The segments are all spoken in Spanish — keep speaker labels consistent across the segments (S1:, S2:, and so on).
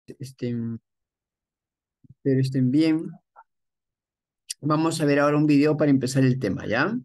S1: estén, espero estén bien. Vamos a ver ahora un video para empezar el tema, ¿ya?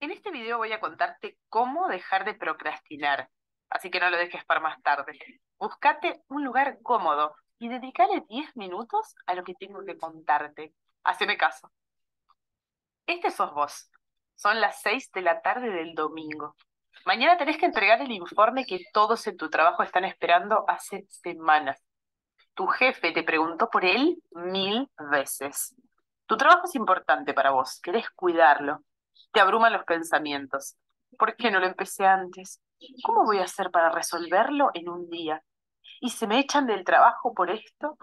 S2: En este video voy a contarte cómo dejar de procrastinar, así que no lo dejes para más tarde. Búscate un lugar cómodo y dedícale 10 minutos a lo que tengo que contarte. Haceme caso. Este sos vos. Son las 6 de la tarde del domingo. Mañana tenés que entregar el informe que todos en tu trabajo están esperando hace semanas. Tu jefe te preguntó por él 1000 veces. Tu trabajo es importante para vos, querés cuidarlo. Te abruman los pensamientos. ¿Por qué no lo empecé antes? ¿Cómo voy a hacer para resolverlo en un día? ¿Y se me echan del trabajo por esto?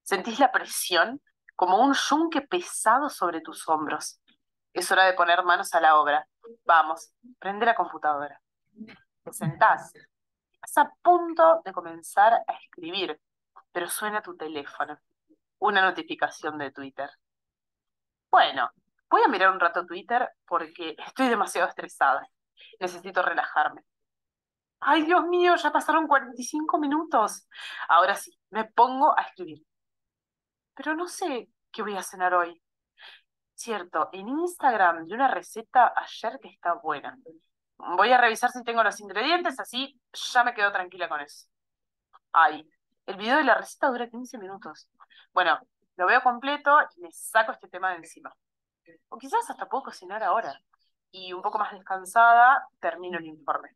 S2: ¿Sentís la presión como un yunque pesado sobre tus hombros? Es hora de poner manos a la obra. Vamos, prende la computadora. Te sentás. Estás a punto de comenzar a escribir, pero suena tu teléfono. Una notificación de Twitter. Bueno, voy a mirar un rato Twitter porque estoy demasiado estresada. Necesito relajarme. Ay, Dios mío, ya pasaron 45 minutos. Ahora sí, me pongo a escribir. Pero no sé qué voy a cenar hoy. Cierto, en Instagram de una receta ayer que está buena. Voy a revisar si tengo los ingredientes, así ya me quedo tranquila con eso. Ay, el video de la receta dura 15 minutos. Bueno, lo veo completo y me saco este tema de encima. O quizás hasta puedo cocinar ahora. Y un poco más descansada, termino el informe.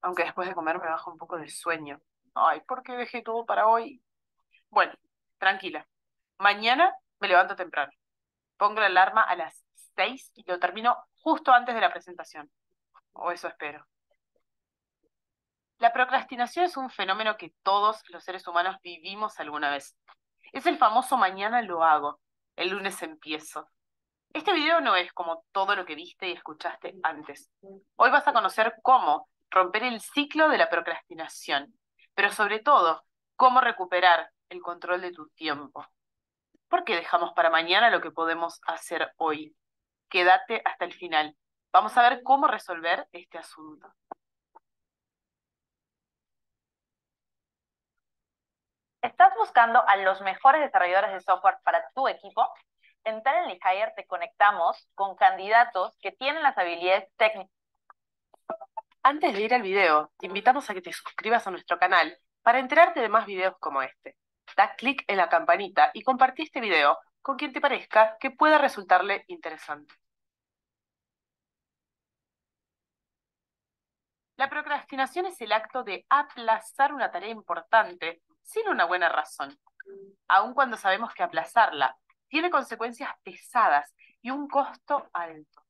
S2: Aunque después de comer me baja un poco de sueño. Ay, ¿por qué dejé todo para hoy? Bueno, tranquila. Mañana me levanto temprano. Pongo la alarma a las 6 y lo termino justo antes de la presentación. O eso espero. La procrastinación es un fenómeno que todos los seres humanos vivimos alguna vez. Es el famoso mañana lo hago, el lunes empiezo. Este video no es como todo lo que viste y escuchaste antes. Hoy vas a conocer cómo romper el ciclo de la procrastinación, pero sobre todo, cómo recuperar el control de tu tiempo. ¿Por qué dejamos para mañana lo que podemos hacer hoy? Quédate hasta el final. Vamos a ver cómo resolver este asunto. ¿Estás buscando a los mejores desarrolladores de software para tu equipo? En Talent Hire te conectamos con candidatos que tienen las habilidades técnicas. Antes de ir al video, te invitamos a que te suscribas a nuestro canal para enterarte de más videos como este. Da clic en la campanita y compartí este video con quien te parezca que pueda resultarle interesante. La procrastinación es el acto de aplazar una tarea importante sin una buena razón, aun cuando sabemos que aplazarla tiene consecuencias pesadas y un costo alto.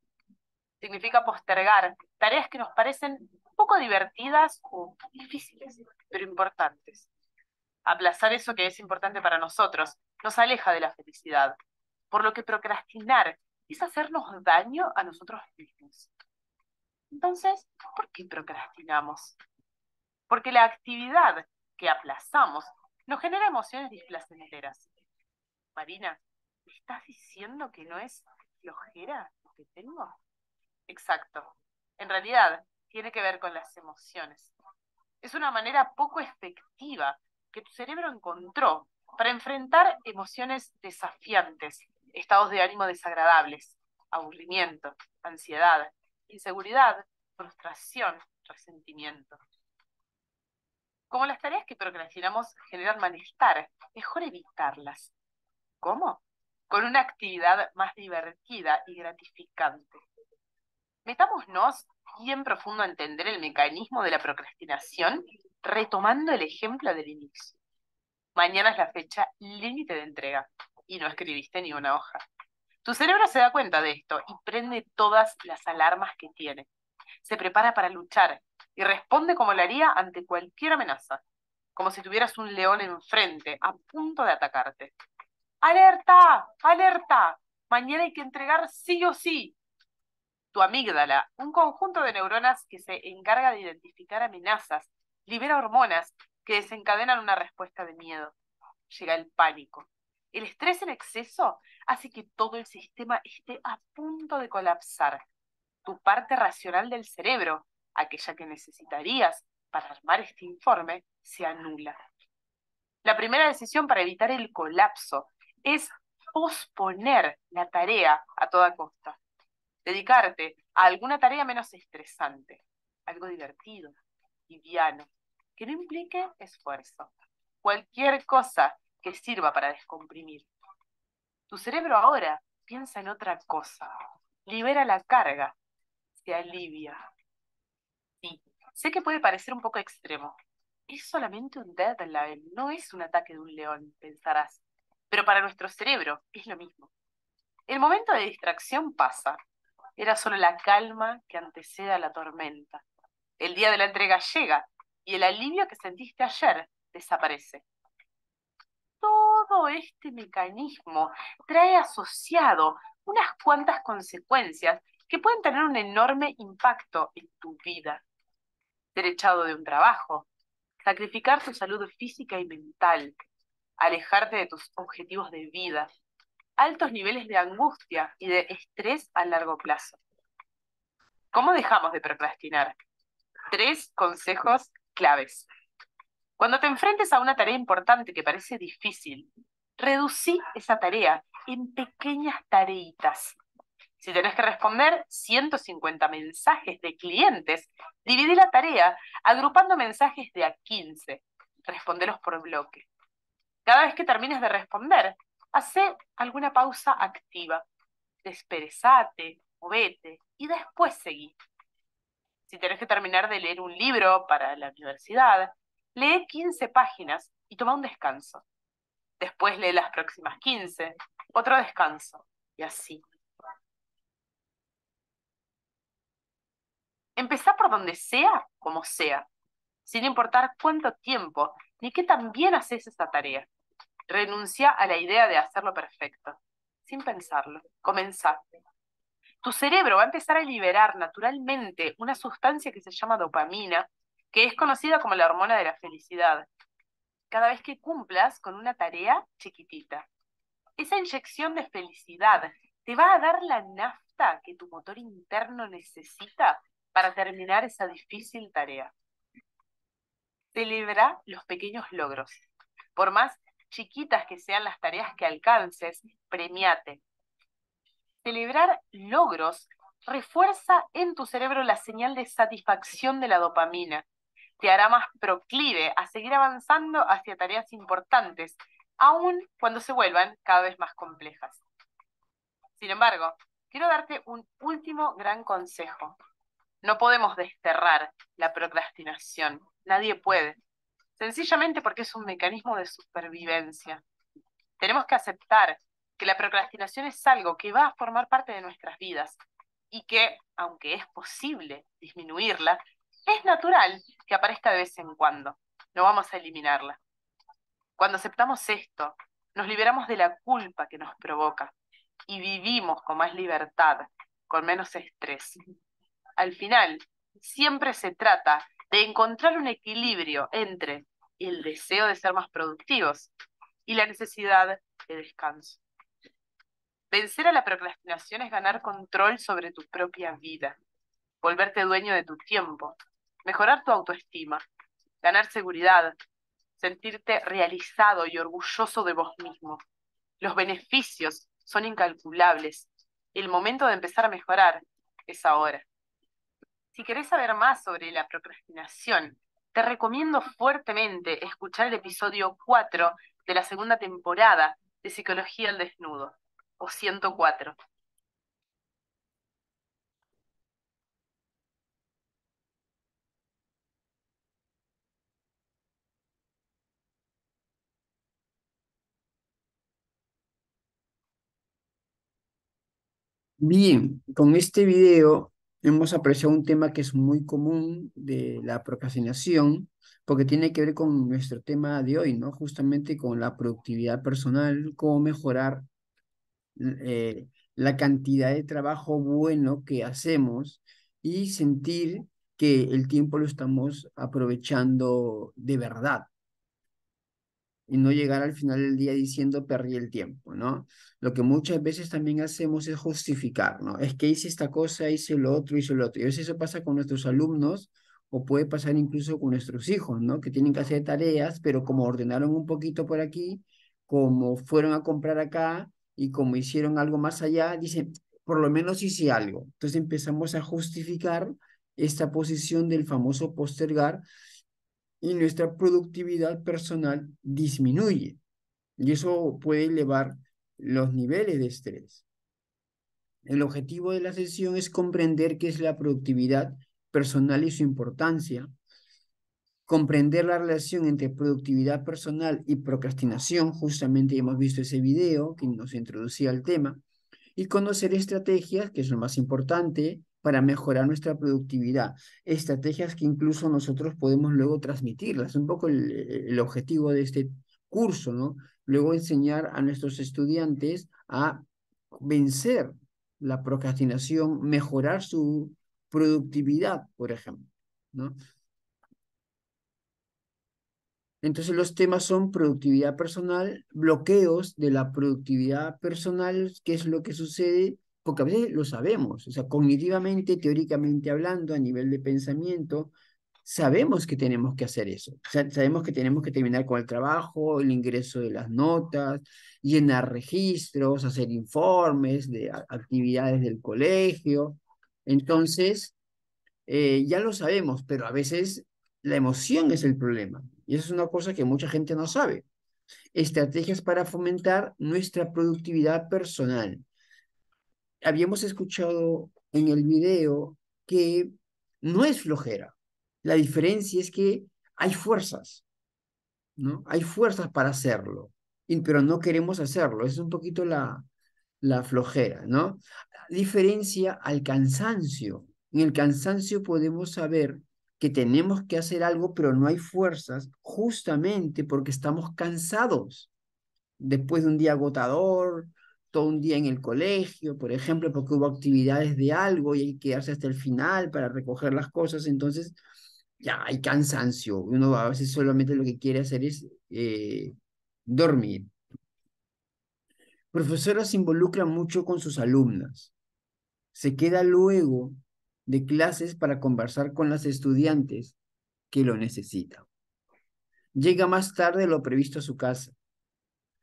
S2: Significa postergar tareas que nos parecen poco divertidas o difíciles, pero importantes. Aplazar eso que es importante para nosotros nos aleja de la felicidad. por lo que procrastinar es hacernos daño a nosotros mismos. Entonces, ¿por qué procrastinamos? Porque la actividad que aplazamos nos genera emociones displacenteras. Marina, ¿me estás diciendo que no es flojera lo que tengo? Exacto. En realidad, tiene que ver con las emociones. Es una manera poco efectiva que tu cerebro encontró para enfrentar emociones desafiantes, estados de ánimo desagradables, aburrimiento, ansiedad, inseguridad, frustración, resentimiento. Como las tareas que procrastinamos generan malestar, mejor evitarlas. ¿Cómo? Con una actividad más divertida y gratificante. Metámonos bien profundo a entender el mecanismo de la procrastinación, retomando el ejemplo del inicio. Mañana es la fecha límite de entrega y no escribiste ni una hoja. Tu cerebro se da cuenta de esto y prende todas las alarmas que tiene. Se prepara para luchar y responde como lo haría ante cualquier amenaza, como si tuvieras un león enfrente, a punto de atacarte. ¡Alerta! ¡Alerta! Mañana hay que entregar sí o sí. Tu amígdala, un conjunto de neuronas que se encarga de identificar amenazas, libera hormonas que desencadenan una respuesta de miedo. Llega el pánico. El estrés en exceso hace que todo el sistema esté a punto de colapsar. Tu parte racional del cerebro, aquella que necesitarías para armar este informe, se anula. La primera decisión para evitar el colapso es posponer la tarea a toda costa. Dedicarte a alguna tarea menos estresante, algo divertido, liviano, que no implique esfuerzo. Cualquier cosa que sirva para descomprimir. Tu cerebro ahora piensa en otra cosa, libera la carga, se alivia. Sí, sé que puede parecer un poco extremo. Es solamente un deadline, no es un ataque de un león, pensarás. Pero para nuestro cerebro es lo mismo. El momento de distracción pasa. Era solo la calma que antecede a la tormenta. El día de la entrega llega y el alivio que sentiste ayer desaparece. Todo este mecanismo trae asociado unas cuantas consecuencias que pueden tener un enorme impacto en tu vida. Ser echado de un trabajo, sacrificar tu salud física y mental, alejarte de tus objetivos de vida, altos niveles de angustia y de estrés a largo plazo. ¿Cómo dejamos de procrastinar? 3 consejos claves. Cuando te enfrentes a una tarea importante que parece difícil, reducí esa tarea en pequeñas tareitas. Si tenés que responder 150 mensajes de clientes, dividí la tarea agrupando mensajes de a 15. Respondelos por bloque. Cada vez que termines de responder, hacé alguna pausa activa. Desperezate, movete y después seguí. Si tenés que terminar de leer un libro para la universidad, lee 15 páginas y toma un descanso. Después lee las próximas 15, otro descanso, y así. Empezá por donde sea, como sea, sin importar cuánto tiempo ni qué tan bien haces esa tarea. Renuncia a la idea de hacerlo perfecto, sin pensarlo. Comenzá. Tu cerebro va a empezar a liberar naturalmente una sustancia que se llama dopamina, que es conocida como la hormona de la felicidad, cada vez que cumplas con una tarea chiquitita. Esa inyección de felicidad te va a dar la nafta que tu motor interno necesita para terminar esa difícil tarea. Celebra los pequeños logros. Por más chiquitas que sean las tareas que alcances, premiate. Celebrar logros refuerza en tu cerebro la señal de satisfacción de la dopamina. Te hará más proclive a seguir avanzando hacia tareas importantes, aun cuando se vuelvan cada vez más complejas. Sin embargo, quiero darte un último gran consejo. No podemos desterrar la procrastinación. Nadie puede. Sencillamente porque es un mecanismo de supervivencia. Tenemos que aceptar que la procrastinación es algo que va a formar parte de nuestras vidas y que, aunque es posible disminuirla, es natural que aparezca de vez en cuando. No vamos a eliminarla. Cuando aceptamos esto, nos liberamos de la culpa que nos provoca. y vivimos con más libertad, con menos estrés. Al final, siempre se trata de encontrar un equilibrio entre el deseo de ser más productivos y la necesidad de descanso. Vencer a la procrastinación es ganar control sobre tu propia vida, volverte dueño de tu tiempo, mejorar tu autoestima, ganar seguridad, sentirte realizado y orgulloso de vos mismo. Los beneficios son incalculables. El momento de empezar a mejorar es ahora. Si querés saber más sobre la procrastinación, te recomiendo fuertemente escuchar el episodio 4 de la segunda temporada de Psicología al Desnudo, o 104.
S1: Bien, con este video hemos apreciado un tema que es muy común de la procrastinación, porque tiene que ver con nuestro tema de hoy, ¿no? Justamente con la productividad personal, cómo mejorar la cantidad de trabajo bueno que hacemos y sentir que el tiempo lo estamos aprovechando de verdad y no llegar al final del día diciendo perdí el tiempo, ¿no? Lo que muchas veces también hacemos es justificar, ¿no? Es que hice esta cosa, hice lo otro, hice lo otro. Y a veces eso pasa con nuestros alumnos o puede pasar incluso con nuestros hijos, ¿no? Que tienen que hacer tareas, pero como ordenaron un poquito por aquí, como fueron a comprar acá y como hicieron algo más allá, dicen, por lo menos hice algo. Entonces empezamos a justificar esta posición del famoso postergar y nuestra productividad personal disminuye y eso puede elevar los niveles de estrés. El objetivo de la sesión es comprender qué es la productividad personal y su importancia, comprender la relación entre productividad personal y procrastinación, justamente hemos visto ese video que nos introducía al tema, y conocer estrategias, que es lo más importante, para mejorar nuestra productividad. Estrategias que incluso nosotros podemos luego transmitirlas. Un poco el objetivo de este curso, ¿no? Luego enseñar a nuestros estudiantes a vencer la procrastinación, mejorar su productividad, por ejemplo, ¿no? Entonces los temas son productividad personal, bloqueos de la productividad personal, qué es lo que sucede, porque a veces lo sabemos, o sea, cognitivamente, teóricamente hablando, a nivel de pensamiento, sabemos que tenemos que hacer eso. O sea, sabemos que tenemos que terminar con el trabajo, el ingreso de las notas, llenar registros, hacer informes de actividades del colegio. Entonces, ya lo sabemos, pero a veces la emoción es el problema. Y eso es una cosa que mucha gente no sabe. Estrategias para fomentar nuestra productividad personal. Habíamos escuchado en el video que no es flojera. La diferencia es que hay fuerzas, ¿no? Hay fuerzas para hacerlo, pero no queremos hacerlo. Es un poquito la flojera, ¿no? Diferencia al cansancio. En el cansancio podemos saber que tenemos que hacer algo, pero no hay fuerzas, justamente porque estamos cansados después de un día agotador, todo un día en el colegio, por ejemplo, porque hubo actividades de algo y hay que quedarse hasta el final para recoger las cosas, entonces ya hay cansancio. Uno a veces solamente lo que quiere hacer es dormir. Profesora se involucra mucho con sus alumnas. Se queda luego de clases para conversar con las estudiantes que lo necesitan. Llega más tarde de lo previsto a su casa.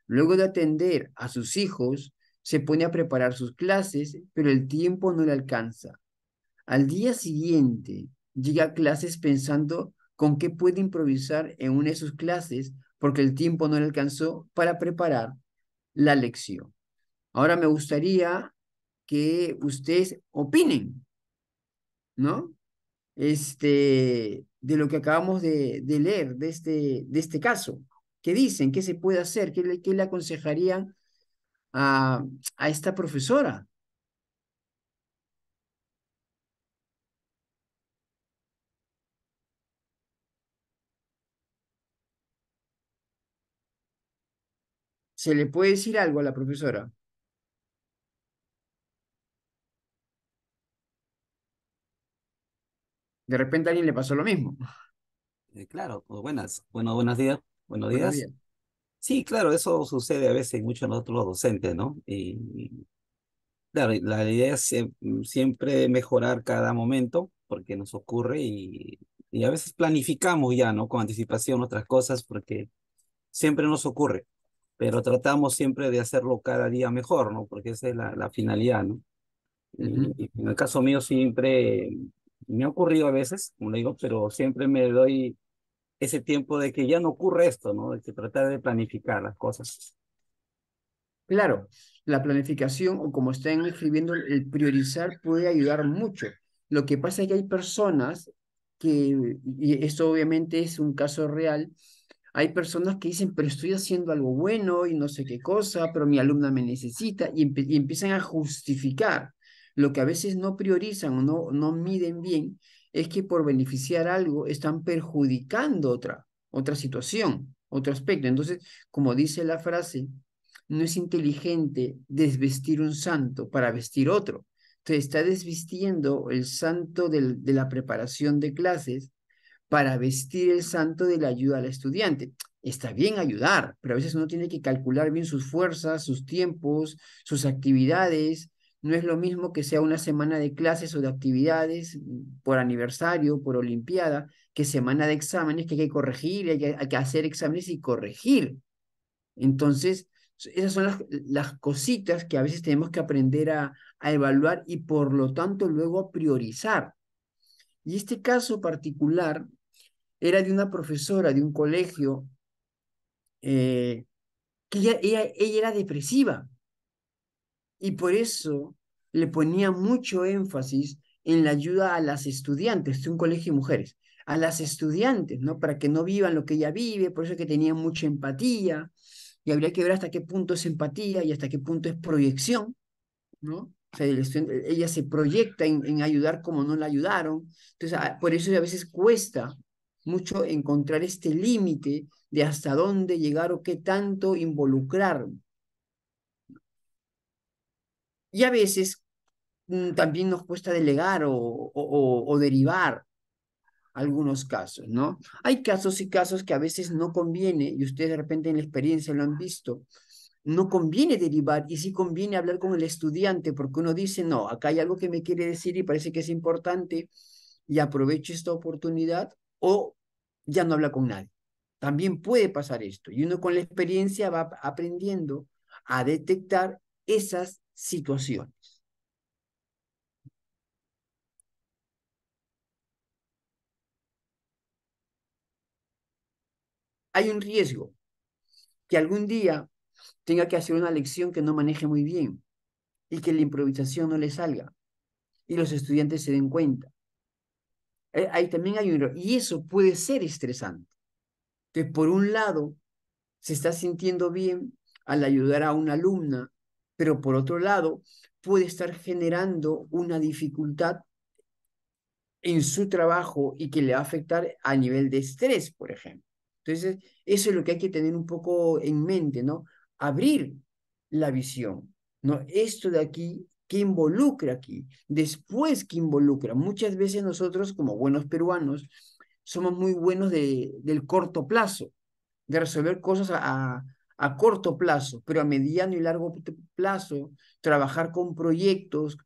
S1: Luego de atender a sus hijos, se pone a preparar sus clases, pero el tiempo no le alcanza. Al día siguiente, llega a clases pensando con qué puede improvisar en una de sus clases, porque el tiempo no le alcanzó para preparar la lección. Ahora me gustaría que ustedes opinen, ¿no? De lo que acabamos de leer, de este caso. ¿Qué dicen? ¿Qué se puede hacer? ¿Qué le aconsejarían a, a esta profesora? ¿Se le puede decir algo a la profesora? De repente a alguien le pasó lo mismo.
S3: Claro, pues buenas, bueno, buenos días, buenos
S1: Buenos
S3: días.
S1: días.
S3: Sí, claro, eso sucede a veces mucho en nosotros los docentes, ¿no? Claro, y la idea es siempre mejorar cada momento, porque nos ocurre y a veces planificamos ya, ¿no? Con anticipación otras cosas, porque siempre nos ocurre, pero tratamos siempre de hacerlo cada día mejor, ¿no? Porque esa es la finalidad, ¿no?
S1: Ujú.
S3: Y en el caso mío siempre me ha ocurrido a veces, como le digo, pero siempre me doy ese tiempo de que ya no ocurre esto, ¿no? De que tratar de planificar las cosas.
S1: Claro, la planificación o como están escribiendo, el priorizar puede ayudar mucho. Lo que pasa es que hay personas y esto obviamente es un caso real, hay personas que dicen, pero estoy haciendo algo bueno y no sé qué cosa, pero mi alumna me necesita y empiezan a justificar. Lo que a veces no priorizan o no miden bien es que por beneficiar algo están perjudicando otra situación, otro aspecto. Entonces, como dice la frase, no es inteligente desvestir un santo para vestir otro. Entonces está desvistiendo el santo de la preparación de clases para vestir el santo de la ayuda al estudiante. Está bien ayudar, pero a veces uno tiene que calcular bien sus fuerzas, sus tiempos, sus actividades. No es lo mismo que sea una semana de clases o de actividades por aniversario, por olimpiada, que semana de exámenes que hay que corregir, hay que hacer exámenes y corregir. Entonces, esas son las cositas que a veces tenemos que aprender a evaluar y por lo tanto luego priorizar. Y este caso particular era de una profesora de un colegio que ella era depresiva y por eso le ponía mucho énfasis en la ayuda a las estudiantes de un colegio de mujeres, a las estudiantes, ¿no? Para que no vivan lo que ella vive, por eso que tenía mucha empatía y habría que ver hasta qué punto es empatía y hasta qué punto es proyección, ¿no? O sea, ella se proyecta en ayudar como no la ayudaron. Entonces, por eso a veces cuesta mucho encontrar este límite de hasta dónde llegar o qué tanto involucrar. Y a veces también nos cuesta delegar o derivar algunos casos, ¿no? Hay casos y casos que a veces no conviene, y ustedes de repente en la experiencia lo han visto, no conviene derivar y sí conviene hablar con el estudiante porque uno dice, no, acá hay algo que me quiere decir y parece que es importante y aprovecho esta oportunidad o ya no habla con nadie. También puede pasar esto y uno con la experiencia va aprendiendo a detectar esas situaciones. Hay un riesgo que algún día tenga que hacer una lección que no maneje muy bien y que la improvisación no le salga y los estudiantes se den cuenta. Ahí también hay un... Y eso puede ser estresante. Entonces, por un lado, se está sintiendo bien al ayudar a una alumna, pero por otro lado, puede estar generando una dificultad en su trabajo y que le va a afectar a nivel de estrés, por ejemplo. Entonces, eso es lo que hay que tener un poco en mente, ¿no? Abrir la visión, ¿no? Esto de aquí, ¿qué involucra aquí? Después, ¿qué involucra? Muchas veces nosotros, como buenos peruanos, somos muy buenos del corto plazo, de resolver cosas a corto plazo, pero a mediano y largo plazo, trabajar con proyectos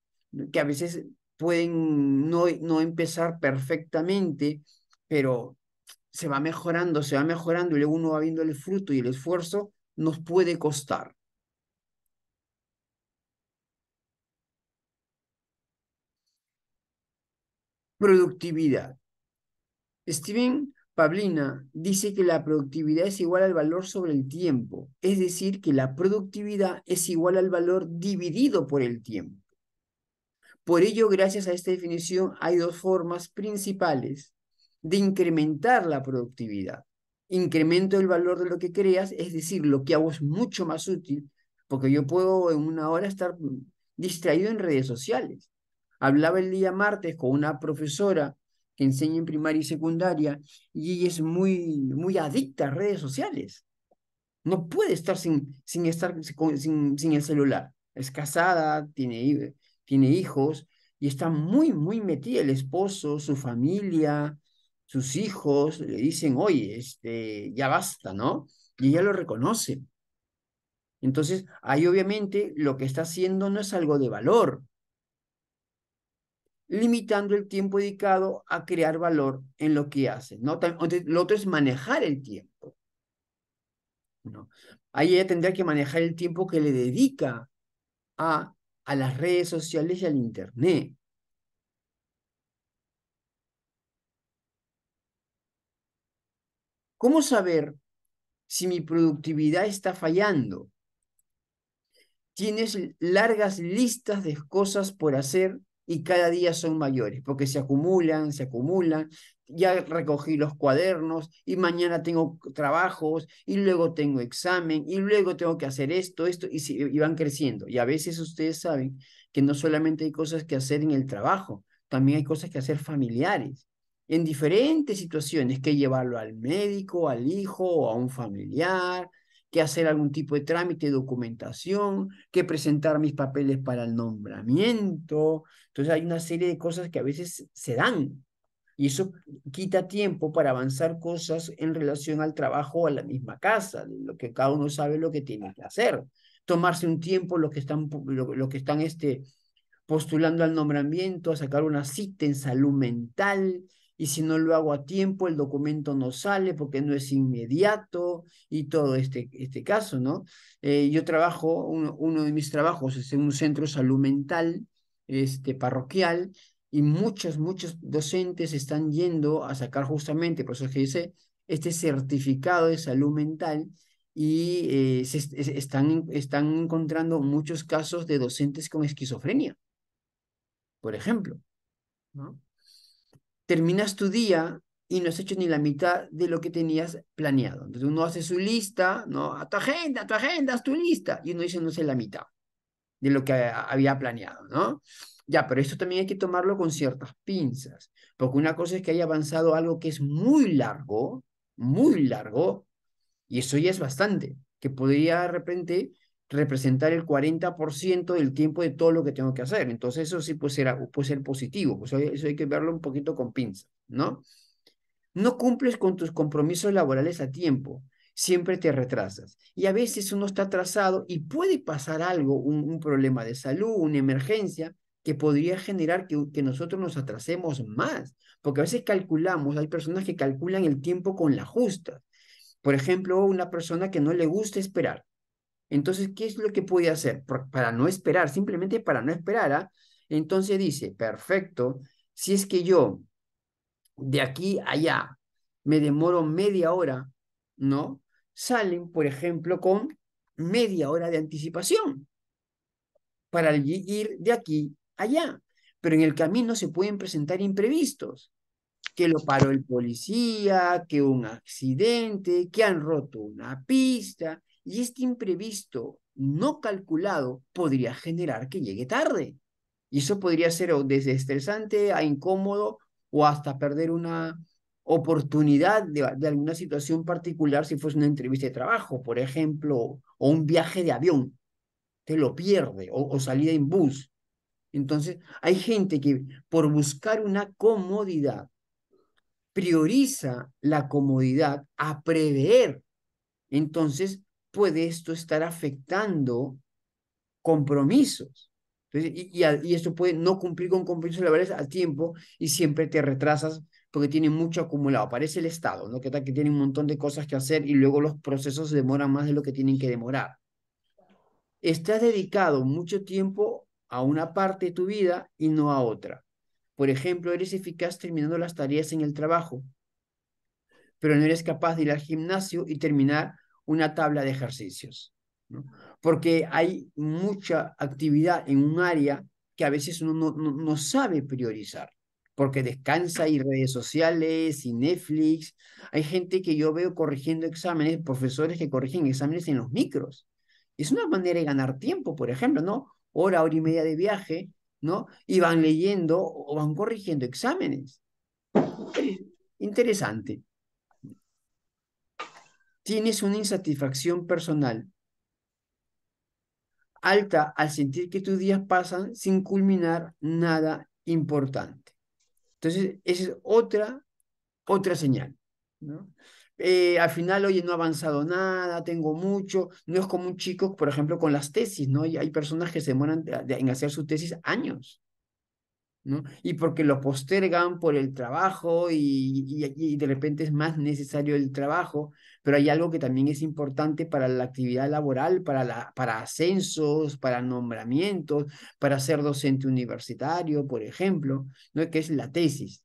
S1: que a veces pueden no empezar perfectamente, pero se va mejorando y luego uno va viendo el fruto y el esfuerzo nos puede costar. Productividad. Steven Pavlina dice que la productividad es igual al valor sobre el tiempo, es decir, que la productividad es igual al valor dividido por el tiempo. Por ello, gracias a esta definición, hay dos formas principales de incrementar la productividad. Incremento el valor de lo que creas, es decir, lo que hago es mucho más útil, porque yo puedo en una hora estar distraído en redes sociales. Hablaba el día martes con una profesora que enseña en primaria y secundaria y ella es muy adicta a redes sociales. No puede estar sin el celular. Es casada, tiene hijos y está muy, muy metida el esposo, su familia, sus hijos, le dicen, oye, ya basta, ¿no? Y ella lo reconoce. Entonces, ahí obviamente lo que está haciendo no es algo de valor, limitando el tiempo dedicado a crear valor en lo que hace, ¿no? Entonces, lo otro es manejar el tiempo, ¿no? Ahí ella tendrá que manejar el tiempo que le dedica a, a las redes sociales y al internet. ¿Cómo saber si mi productividad está fallando? Tienes largas listas de cosas por hacer y cada día son mayores, porque se acumulan, se acumulan. Ya recogí los cuadernos y mañana tengo trabajos y luego tengo examen y luego tengo que hacer esto y van creciendo. Y a veces ustedes saben que no solamente hay cosas que hacer en el trabajo, también hay cosas que hacer familiares. En diferentes situaciones, que llevarlo al médico, al hijo o a un familiar, que hacer algún tipo de trámite, documentación, que presentar mis papeles para el nombramiento. Entonces hay una serie de cosas que a veces se dan y eso quita tiempo para avanzar cosas en relación al trabajo o a la misma casa, de lo que cada uno sabe lo que tiene que hacer. Tomarse un tiempo lo que están postulando al nombramiento, a sacar una cita en salud mental, y si no lo hago a tiempo, el documento no sale porque no es inmediato, y todo este caso, ¿no? Yo trabajo, uno de mis trabajos es en un centro de salud mental, parroquial, y muchos docentes están yendo a sacar justamente, por eso es que dice, este certificado de salud mental, y están encontrando muchos casos de docentes con esquizofrenia, por ejemplo, ¿no? Terminas tu día y no has hecho ni la mitad de lo que tenías planeado. Entonces uno hace su lista, ¿no? A tu agenda, haz tu lista. Y uno dice, no sé la mitad de lo que había planeado, ¿no? Ya, pero esto también hay que tomarlo con ciertas pinzas, porque una cosa es que haya avanzado algo que es muy largo, y eso ya es bastante, que podría de repente representar el 40% del tiempo de todo lo que tengo que hacer. Entonces eso sí puede ser positivo, pues eso hay que verlo un poquito con pinza, ¿no? No cumples con tus compromisos laborales a tiempo, siempre te retrasas. Y a veces uno está atrasado y puede pasar algo, un problema de salud, una emergencia, que podría generar que nosotros nos atrasemos más. Porque a veces calculamos, hay personas que calculan el tiempo con la justa. Por ejemplo, una persona que no le gusta esperar. Entonces, ¿qué es lo que puede hacer? Para no esperar, simplemente para no esperar, ¿ah? Entonces dice, perfecto, si es que yo de aquí a allá me demoro media hora, ¿no? Salen, por ejemplo, con media hora de anticipación para ir de aquí a allá. Pero en el camino se pueden presentar imprevistos, que lo paró el policía, que un accidente, que han roto una pista, y este imprevisto no calculado podría generar que llegue tarde. Y eso podría ser desde estresante a incómodo o hasta perder una oportunidad de alguna situación particular si fuese una entrevista de trabajo, por ejemplo, o un viaje de avión, te lo pierde, o salida en bus. Entonces, hay gente que por buscar una comodidad prioriza la comodidad a prever. Entonces, puede esto estar afectando compromisos. Entonces, y esto puede no cumplir con compromisos laborales a tiempo y siempre te retrasas porque tiene mucho acumulado. Parece el Estado, ¿no? Que tiene un montón de cosas que hacer y luego los procesos se demoran más de lo que tienen que demorar. Estás dedicado mucho tiempo a una parte de tu vida y no a otra. Por ejemplo, eres eficaz terminando las tareas en el trabajo, pero no eres capaz de ir al gimnasio y terminar una tabla de ejercicios, ¿no? Porque hay mucha actividad en un área que a veces uno no sabe priorizar, porque descansa y redes sociales y Netflix. Hay gente que yo veo corrigiendo exámenes, profesores que corrigen exámenes en los micros. Es una manera de ganar tiempo, por ejemplo, ¿no? Hora y media de viaje, ¿no? Y van leyendo o van corrigiendo exámenes. Interesante. Tienes una insatisfacción personal alta al sentir que tus días pasan sin culminar nada importante. Entonces, esa es otra señal, ¿no? Al final, oye, no he avanzado nada, tengo mucho. No es como un chico, por ejemplo, con las tesis, ¿no? Y hay personas que se demoran en hacer su tesis años, ¿no? Y porque lo postergan por el trabajo y de repente es más necesario el trabajo, pero hay algo que también es importante para la actividad laboral, para ascensos, para nombramientos, para ser docente universitario, por ejemplo, ¿no? Que es la tesis.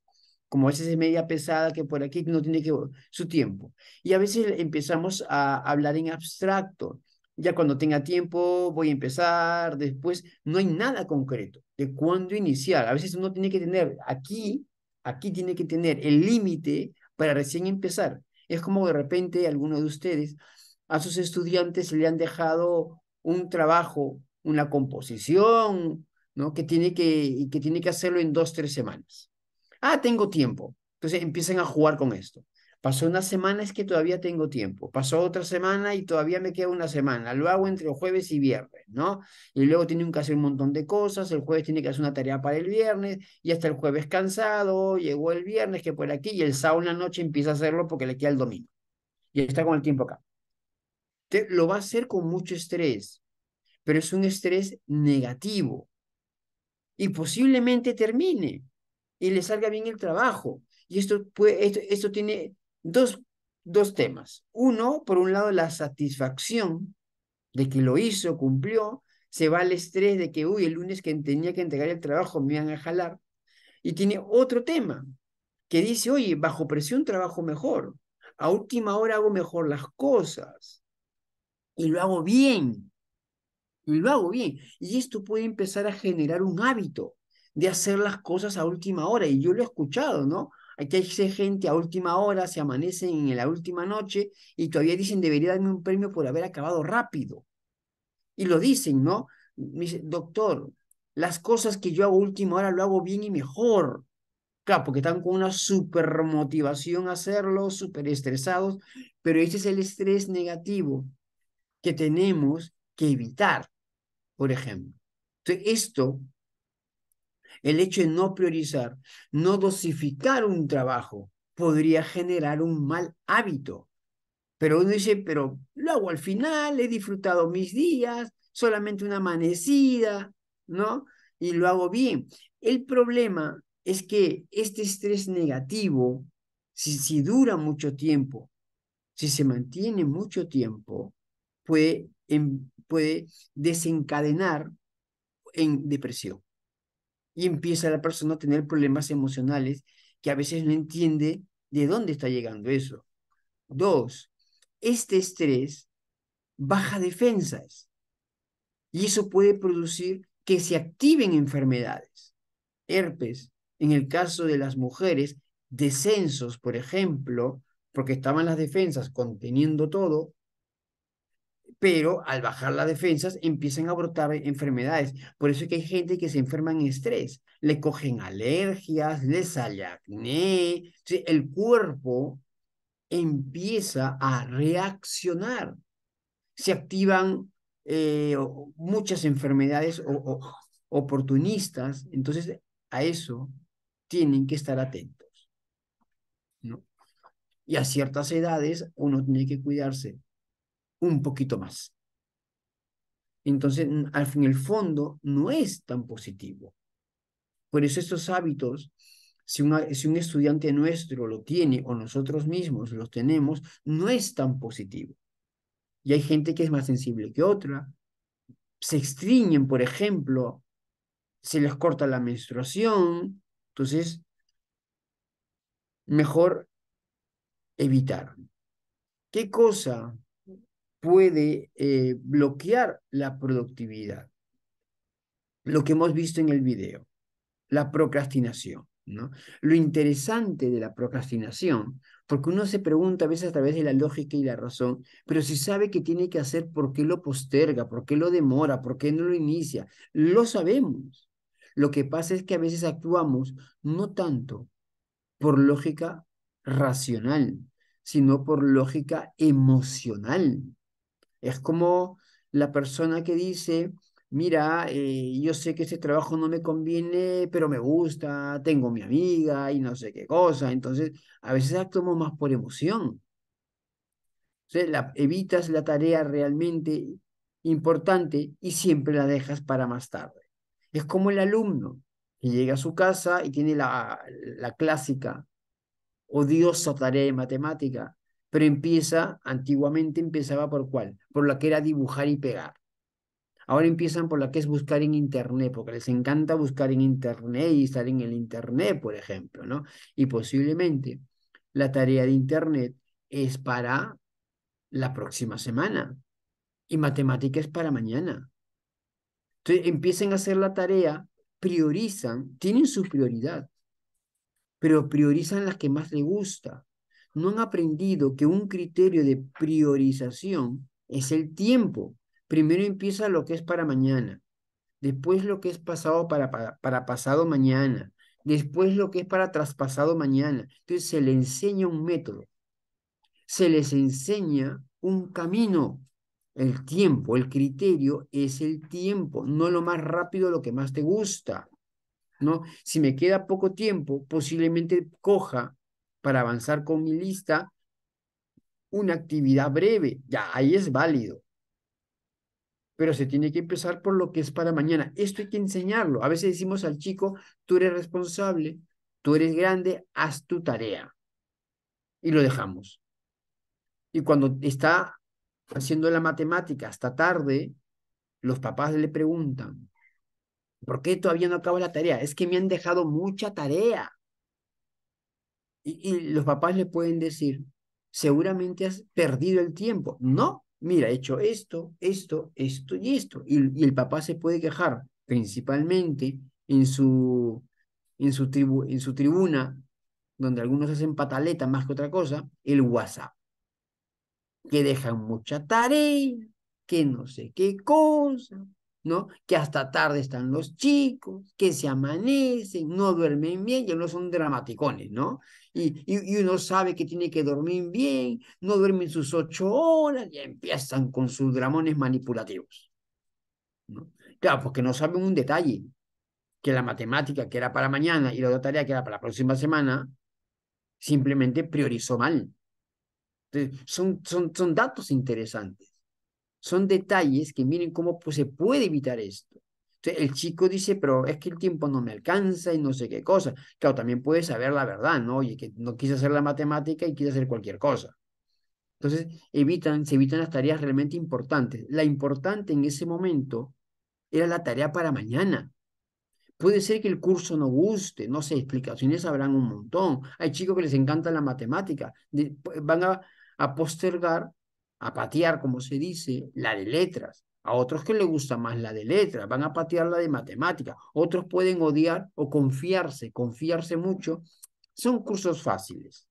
S1: Como a veces es media pesada que por aquí no tiene que su tiempo. Y a veces empezamos a hablar en abstracto. Ya cuando tenga tiempo voy a empezar, después no hay nada concreto de cuándo iniciar. A veces uno tiene que tener aquí tiene que tener el límite para recién empezar. Es como de repente alguno de ustedes a sus estudiantes le han dejado un trabajo, una composición, ¿no? Que tiene que hacerlo en 2, 3 semanas. Ah, tengo tiempo. Entonces empiezan a jugar con esto. Pasó una semana, es que todavía tengo tiempo. Pasó otra semana y todavía me queda una semana. Lo hago entre jueves y viernes, ¿no? Y luego tienen que hacer un montón de cosas. El jueves tiene que hacer una tarea para el viernes y hasta el jueves cansado. Llegó el viernes que por aquí y el sábado en la noche empieza a hacerlo porque le queda el domingo. Y está con el tiempo acá. Lo va a hacer con mucho estrés, pero es un estrés negativo y posiblemente termine y le salga bien el trabajo. Y esto tiene dos temas. Uno, por un lado, la satisfacción de que lo hizo, cumplió, se va el estrés de que, uy, el lunes que tenía que entregar el trabajo me iban a jalar. Y tiene otro tema, que dice, oye, bajo presión trabajo mejor, a última hora hago mejor las cosas y lo hago bien. Y lo hago bien. Y esto puede empezar a generar un hábito de hacer las cosas a última hora. Y yo lo he escuchado, ¿no? Aquí hay gente a última hora, se amanecen en la última noche y todavía dicen, debería darme un premio por haber acabado rápido. Y lo dicen, ¿no? Me dice, doctor, las cosas que yo hago a última hora lo hago bien y mejor. Claro, porque están con una super motivación a hacerlo, súper estresados, pero ese es el estrés negativo que tenemos que evitar, por ejemplo. Entonces, el hecho de no priorizar, no dosificar un trabajo, podría generar un mal hábito. Pero uno dice, pero lo hago al final, he disfrutado mis días, solamente una amanecida, ¿no? Y lo hago bien. El problema es que este estrés negativo, si dura mucho tiempo, si se mantiene mucho tiempo, puede desencadenar en depresión y empieza la persona a tener problemas emocionales que a veces no entiende de dónde está llegando eso. Dos, este estrés baja defensas y eso puede producir que se activen enfermedades. Herpes, en el caso de las mujeres, descensos, por ejemplo, porque estaban las defensas conteniendo todo, pero al bajar las defensas empiezan a brotar enfermedades. Por eso es que hay gente que se enferma en estrés, le cogen alergias, les sale acné, ¿sí? El cuerpo empieza a reaccionar, se activan muchas enfermedades oportunistas, entonces a eso tienen que estar atentos, ¿no? Y a ciertas edades uno tiene que cuidarse un poquito más. Entonces, al fin, el fondo no es tan positivo. Por eso estos hábitos, si un estudiante nuestro lo tiene o nosotros mismos los tenemos, no es tan positivo. Y hay gente que es más sensible que otra. Se extriñen, por ejemplo, se les corta la menstruación. Entonces, mejor evitar. ¿Qué cosa puede bloquear la productividad? Lo que hemos visto en el video. La procrastinación, ¿no? Lo interesante de la procrastinación, porque uno se pregunta a veces a través de la lógica y la razón, pero si sabe que tiene que hacer, ¿por qué lo posterga? ¿Por qué lo demora? ¿Por qué no lo inicia? Lo sabemos. Lo que pasa es que a veces actuamos no tanto por lógica racional, sino por lógica emocional. Es como la persona que dice, mira, yo sé que este trabajo no me conviene, pero me gusta, tengo mi amiga y no sé qué cosa. Entonces, a veces actuamos más por emoción. O sea, evitas la tarea realmente importante y siempre la dejas para más tarde. Es como el alumno que llega a su casa y tiene la clásica, odiosa tarea de matemática, pero antiguamente empezaba por ¿cuál? Por la que era dibujar y pegar. Ahora empiezan por la que es buscar en Internet, porque les encanta buscar en Internet y estar en el Internet, por ejemplo, ¿no? Y posiblemente la tarea de Internet es para la próxima semana y matemática es para mañana. Entonces empiezan a hacer la tarea, priorizan, tienen su prioridad, pero priorizan las que más les gusta. No han aprendido que un criterio de priorización es el tiempo. Primero empieza lo que es para mañana, después lo que es pasado para pasado mañana, después lo que es para traspasado mañana. Entonces se le enseña un método, se les enseña un camino. El tiempo, el criterio es el tiempo, no lo más rápido, lo que más te gusta, ¿no? Si me queda poco tiempo, posiblemente coja para avanzar con mi lista una actividad breve, ya ahí es válido, pero se tiene que empezar por lo que es para mañana. Esto hay que enseñarlo. A veces decimos al chico, tú eres responsable, tú eres grande, haz tu tarea y lo dejamos. Y cuando está haciendo la matemática hasta tarde, los papás le preguntan, ¿por qué todavía no acabo la tarea? Es que me han dejado mucha tarea. Y los papás le pueden decir, seguramente has perdido el tiempo. No, mira, he hecho esto, esto, esto y esto. Y el papá se puede quejar principalmente en su tribuna, donde algunos hacen pataleta más que otra cosa, el WhatsApp, que dejan mucha tarea, que no sé qué cosa, ¿no? Que hasta tarde están los chicos, que se amanecen, no duermen bien, ya no son dramaticones, ¿no? Y uno sabe que tiene que dormir bien, no duermen sus 8 horas, y empiezan con sus dramones manipulativos, ¿no? Claro, porque no saben un detalle, que la matemática que era para mañana y la otra tarea que era para la próxima semana, simplemente priorizó mal. Entonces, son datos interesantes. Son detalles que miren cómo pues, se puede evitar esto. Entonces, el chico dice, pero es que el tiempo no me alcanza y no sé qué cosa. Claro, también puede saber la verdad, ¿no? Oye, que no quise hacer la matemática y quise hacer cualquier cosa. Entonces, se evitan las tareas realmente importantes. La importante en ese momento era la tarea para mañana. Puede ser que el curso no guste, no sé, explicaciones habrán un montón. Hay chicos que les encanta la matemática, van a postergar, a patear, como se dice, la de letras. A otros que les gusta más la de letras, van a patear la de matemática. Otros pueden odiar o confiarse mucho. Son cursos fáciles,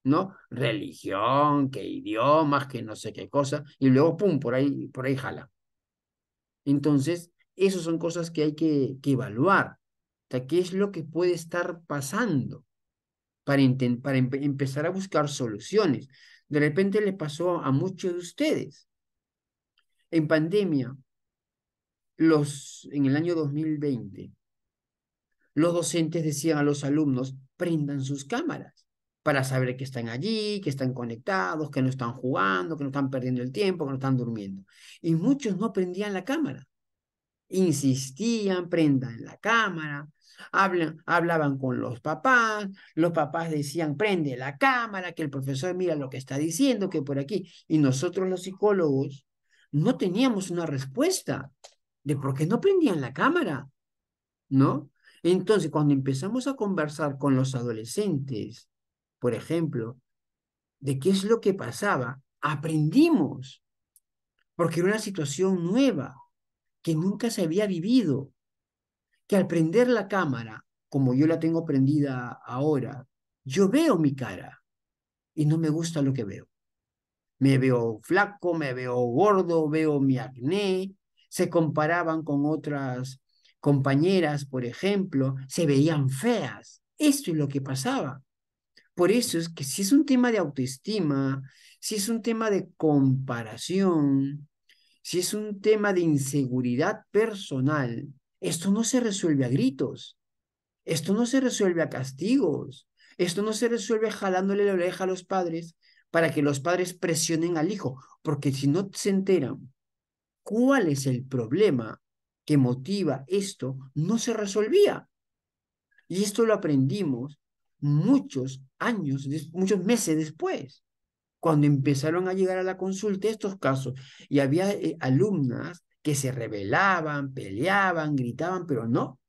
S1: ¿no? Religión, que idiomas, que no sé qué cosa, y luego, pum, por ahí jala. Entonces, esas son cosas que hay que evaluar. O sea, ¿qué es lo que puede estar pasando para empezar a buscar soluciones? De repente le pasó a muchos de ustedes. En pandemia, en el año 2020, los docentes decían a los alumnos, prendan sus cámaras para saber que están allí, que están conectados, que no están jugando, que no están perdiendo el tiempo, que no están durmiendo. Y muchos no prendían la cámara. Insistían, prendan la cámara, hablaban con los papás decían, prende la cámara, que el profesor mira lo que está diciendo, que por aquí. Y nosotros los psicólogos no teníamos una respuesta de por qué no prendían la cámara, ¿no? Entonces, cuando empezamos a conversar con los adolescentes, por ejemplo, de qué es lo que pasaba, aprendimos, porque era una situación nueva que nunca se había vivido, que al prender la cámara, como yo la tengo prendida ahora, yo veo mi cara y no me gusta lo que veo. Me veo flaco, me veo gordo, veo mi acné. Se comparaban con otras compañeras, por ejemplo, se veían feas. Esto es lo que pasaba. Por eso es que si es un tema de autoestima, si es un tema de comparación, Si es un tema de inseguridad personal, esto no se resuelve a gritos, esto no se resuelve a castigos, esto no se resuelve jalándole la oreja a los padres para que los padres presionen al hijo, porque si no se enteran cuál es el problema que motiva esto, no se resolvía. Y esto lo aprendimos muchos años, muchos meses después, cuando empezaron a llegar a la consulta estos casos. Y había alumnas que se rebelaban, peleaban, gritaban, pero no,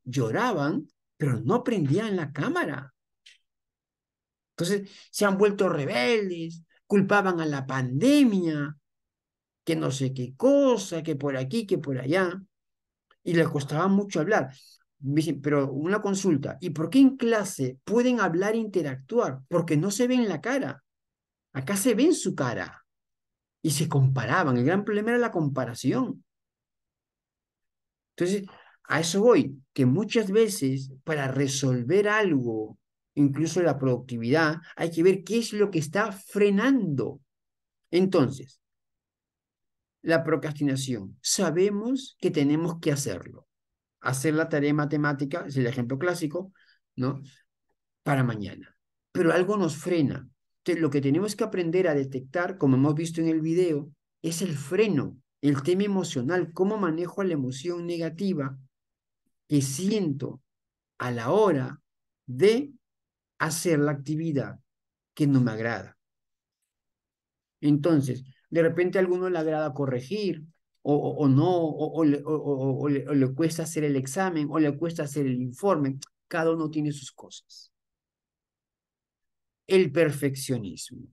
S1: lloraban, pero no prendían la cámara. Entonces se han vuelto rebeldes, culpaban a la pandemia, que no sé qué cosa, que por aquí, que por allá, y les costaba mucho hablar. Me dicen, pero una consulta, ¿y por qué en clase pueden hablar e interactuar? Porque no se ven la cara. Acá se ven su cara. Y se comparaban. El gran problema era la comparación. Entonces, a eso voy, que muchas veces para resolver algo, incluso la productividad, hay que ver qué es lo que está frenando. Entonces, la procrastinación. Sabemos que tenemos que hacerlo. Hacer la tarea matemática, es el ejemplo clásico, ¿no? Para mañana. Pero algo nos frena. Entonces, lo que tenemos que aprender a detectar, como hemos visto en el video, es el freno, el tema emocional, cómo manejo la emoción negativa que siento a la hora de hacer la actividad que no me agrada. Entonces, de repente a alguno le agrada corregir, o no, o le cuesta hacer el examen, o le cuesta hacer el informe. Cada uno tiene sus cosas. El perfeccionismo.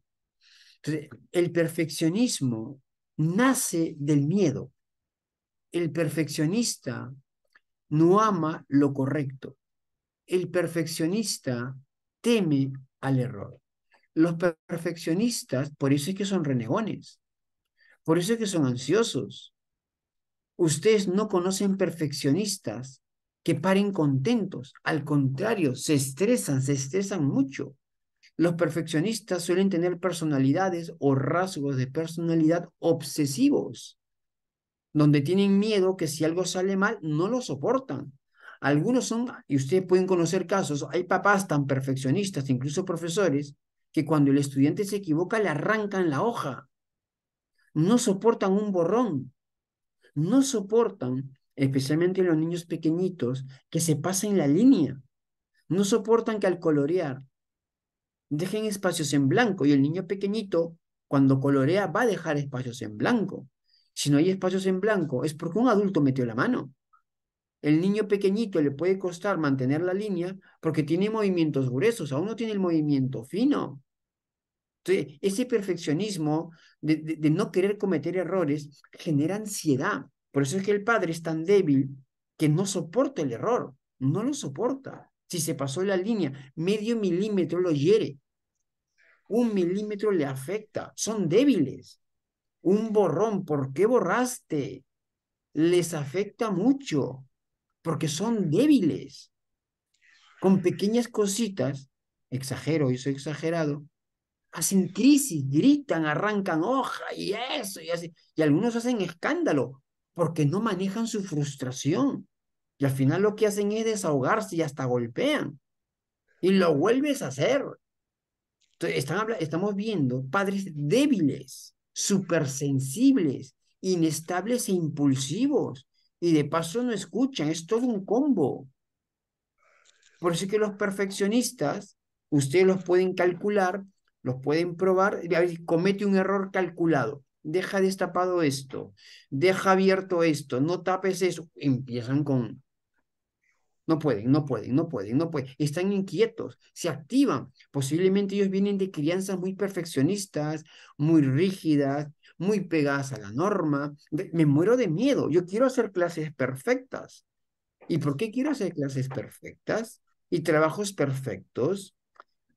S1: Entonces, el perfeccionismo nace del miedo. El perfeccionista no ama lo correcto. El perfeccionista teme al error. Los perfeccionistas, por eso es que son renegones, por eso es que son ansiosos. Ustedes no conocen perfeccionistas que paren contentos. Al contrario, se estresan mucho. Los perfeccionistas suelen tener personalidades o rasgos de personalidad obsesivos, donde tienen miedo que si algo sale mal, no lo soportan. Algunos son, y ustedes pueden conocer casos, hay papás tan perfeccionistas, incluso profesores, que cuando el estudiante se equivoca le arrancan la hoja. No soportan un borrón, no soportan, especialmente los niños pequeñitos, que se pasen la línea. No soportan que al colorear dejen espacios en blanco y el niño pequeñito, cuando colorea, va a dejar espacios en blanco. Si no hay espacios en blanco, es porque un adulto metió la mano. El niño pequeñito le puede costar mantener la línea porque tiene movimientos gruesos, aún no tiene el movimiento fino. Entonces, ese perfeccionismo de no querer cometer errores genera ansiedad. Por eso es que el padre es tan débil que no soporta el error, no lo soporta. Si se pasó la línea, medio milímetro lo hiere, 1 milímetro le afecta, son débiles. Un borrón, ¿por qué borraste? Les afecta mucho, porque son débiles. Con pequeñas cositas, exagero, y soy exagerado, hacen crisis, gritan, arrancan hoja y eso, y así. Y algunos hacen escándalo porque no manejan su frustración. Y al final lo que hacen es desahogarse y hasta golpean. Y lo vuelves a hacer. Entonces, estamos viendo padres débiles, supersensibles, inestables e impulsivos. Y de paso no escuchan, es todo un combo. Por eso es que los perfeccionistas, ustedes los pueden calcular, los pueden probar, a ver, comete un error calculado, deja destapado esto, deja abierto esto, no tapes eso, empiezan con, no pueden, están inquietos, se activan, posiblemente ellos vienen de crianzas muy perfeccionistas, muy rígidas, muy pegadas a la norma, me muero de miedo, yo quiero hacer clases perfectas. ¿Y por qué quiero hacer clases perfectas y trabajos perfectos?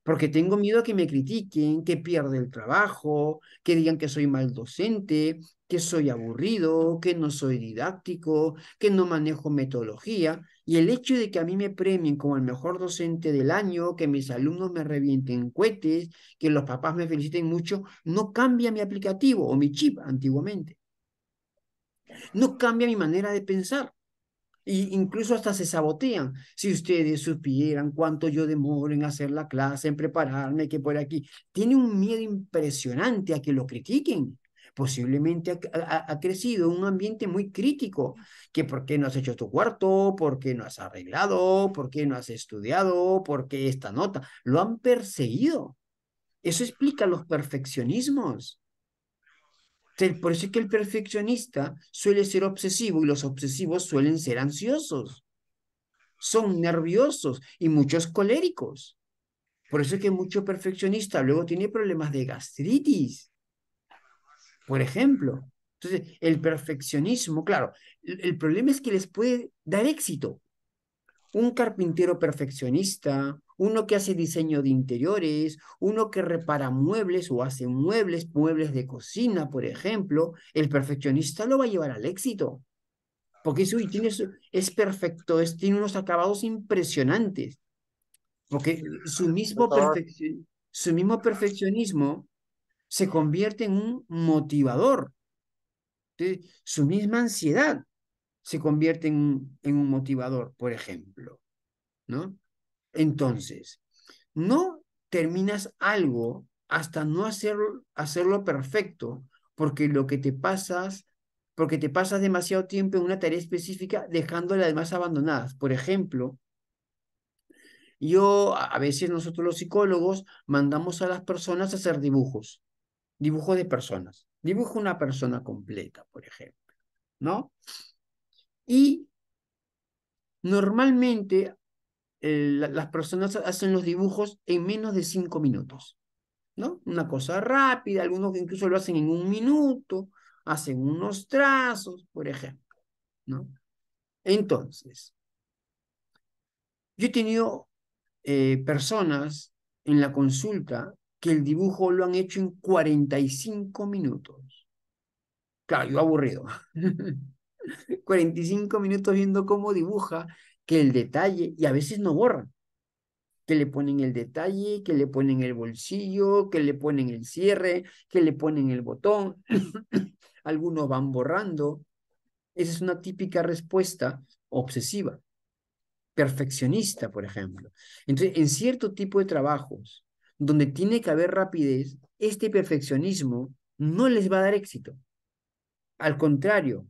S1: Porque tengo miedo a que me critiquen, que pierda el trabajo, que digan que soy mal docente, que soy aburrido, que no soy didáctico, que no manejo metodología. Y el hecho de que a mí me premien como el mejor docente del año, que mis alumnos me revienten cohetes, que los papás me feliciten mucho, no cambia mi aplicativo o mi chip antiguamente. No cambia mi manera de pensar. Y incluso hasta se sabotean. Si ustedes supieran cuánto yo demoro en hacer la clase, en prepararme, que por aquí. Tiene un miedo impresionante a que lo critiquen. Posiblemente ha crecido en un ambiente muy crítico, que por qué no has hecho tu cuarto, por qué no has arreglado, por qué no has estudiado, por qué esta nota. Lo han perseguido. Eso explica los perfeccionismos. Por eso es que el perfeccionista suele ser obsesivo y los obsesivos suelen ser ansiosos, son nerviosos y muchos coléricos. Por eso es que mucho perfeccionista luego tiene problemas de gastritis, por ejemplo. Entonces, el perfeccionismo, claro, el problema es que les puede dar éxito. Un carpintero perfeccionista, uno que hace diseño de interiores, uno que repara muebles o hace muebles, muebles de cocina, por ejemplo, el perfeccionista lo va a llevar al éxito. Porque es perfecto, tiene unos acabados impresionantes. Porque su mismo perfeccionismo se convierte en un motivador. Entonces, su misma ansiedad se convierte en un motivador, por ejemplo, ¿no? Entonces, no terminas algo hasta no hacerlo perfecto, porque porque te pasas demasiado tiempo en una tarea específica dejando las demás abandonadas. Por ejemplo, a veces nosotros los psicólogos mandamos a las personas a hacer dibujos de personas. Dibujo una persona completa, por ejemplo, ¿no? Y normalmente las personas hacen los dibujos en menos de 5 minutos, ¿no? Una cosa rápida, algunos que incluso lo hacen en 1 minuto, hacen unos trazos, por ejemplo, ¿no? Entonces, yo he tenido personas en la consulta que el dibujo lo han hecho en 45 minutos. Claro, yo aburrido. 45 minutos viendo cómo dibuja, que el detalle, y a veces no borran, que le ponen el detalle, que le ponen el bolsillo, que le ponen el cierre, que le ponen el botón. Algunos van borrando. Esa es una típica respuesta obsesiva, perfeccionista, por ejemplo. Entonces, en cierto tipo de trabajos donde tiene que haber rapidez, este perfeccionismo no les va a dar éxito. Al contrario,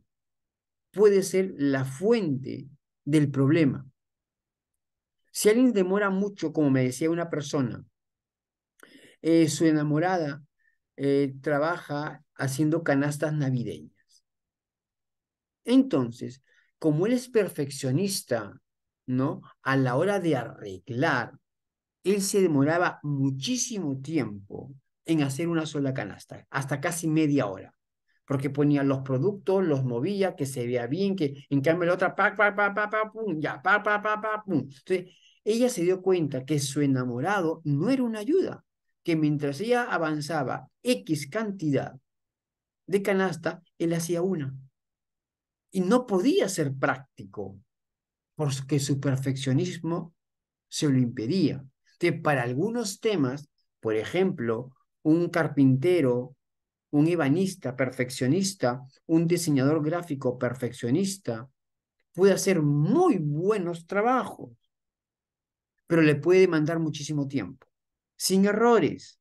S1: puede ser la fuente del problema. Si alguien demora mucho, como me decía una persona, su enamorada trabaja haciendo canastas navideñas. Entonces, como él es perfeccionista, ¿no? A la hora de arreglar, él se demoraba muchísimo tiempo en hacer una sola canasta, hasta casi media hora, porque ponía los productos, los movía, que se vea bien, que en cambio la otra, pa, pa, pa, pa, pa, pum, ya, pa, pa, pa, pa, pum. Entonces, ella se dio cuenta que su enamorado no era una ayuda, que mientras ella avanzaba X cantidad de canasta, él hacía una. Y no podía ser práctico, porque su perfeccionismo se lo impedía. Entonces, para algunos temas, por ejemplo, un carpintero, un ebanista perfeccionista, un diseñador gráfico perfeccionista, puede hacer muy buenos trabajos, pero le puede demandar muchísimo tiempo, sin errores.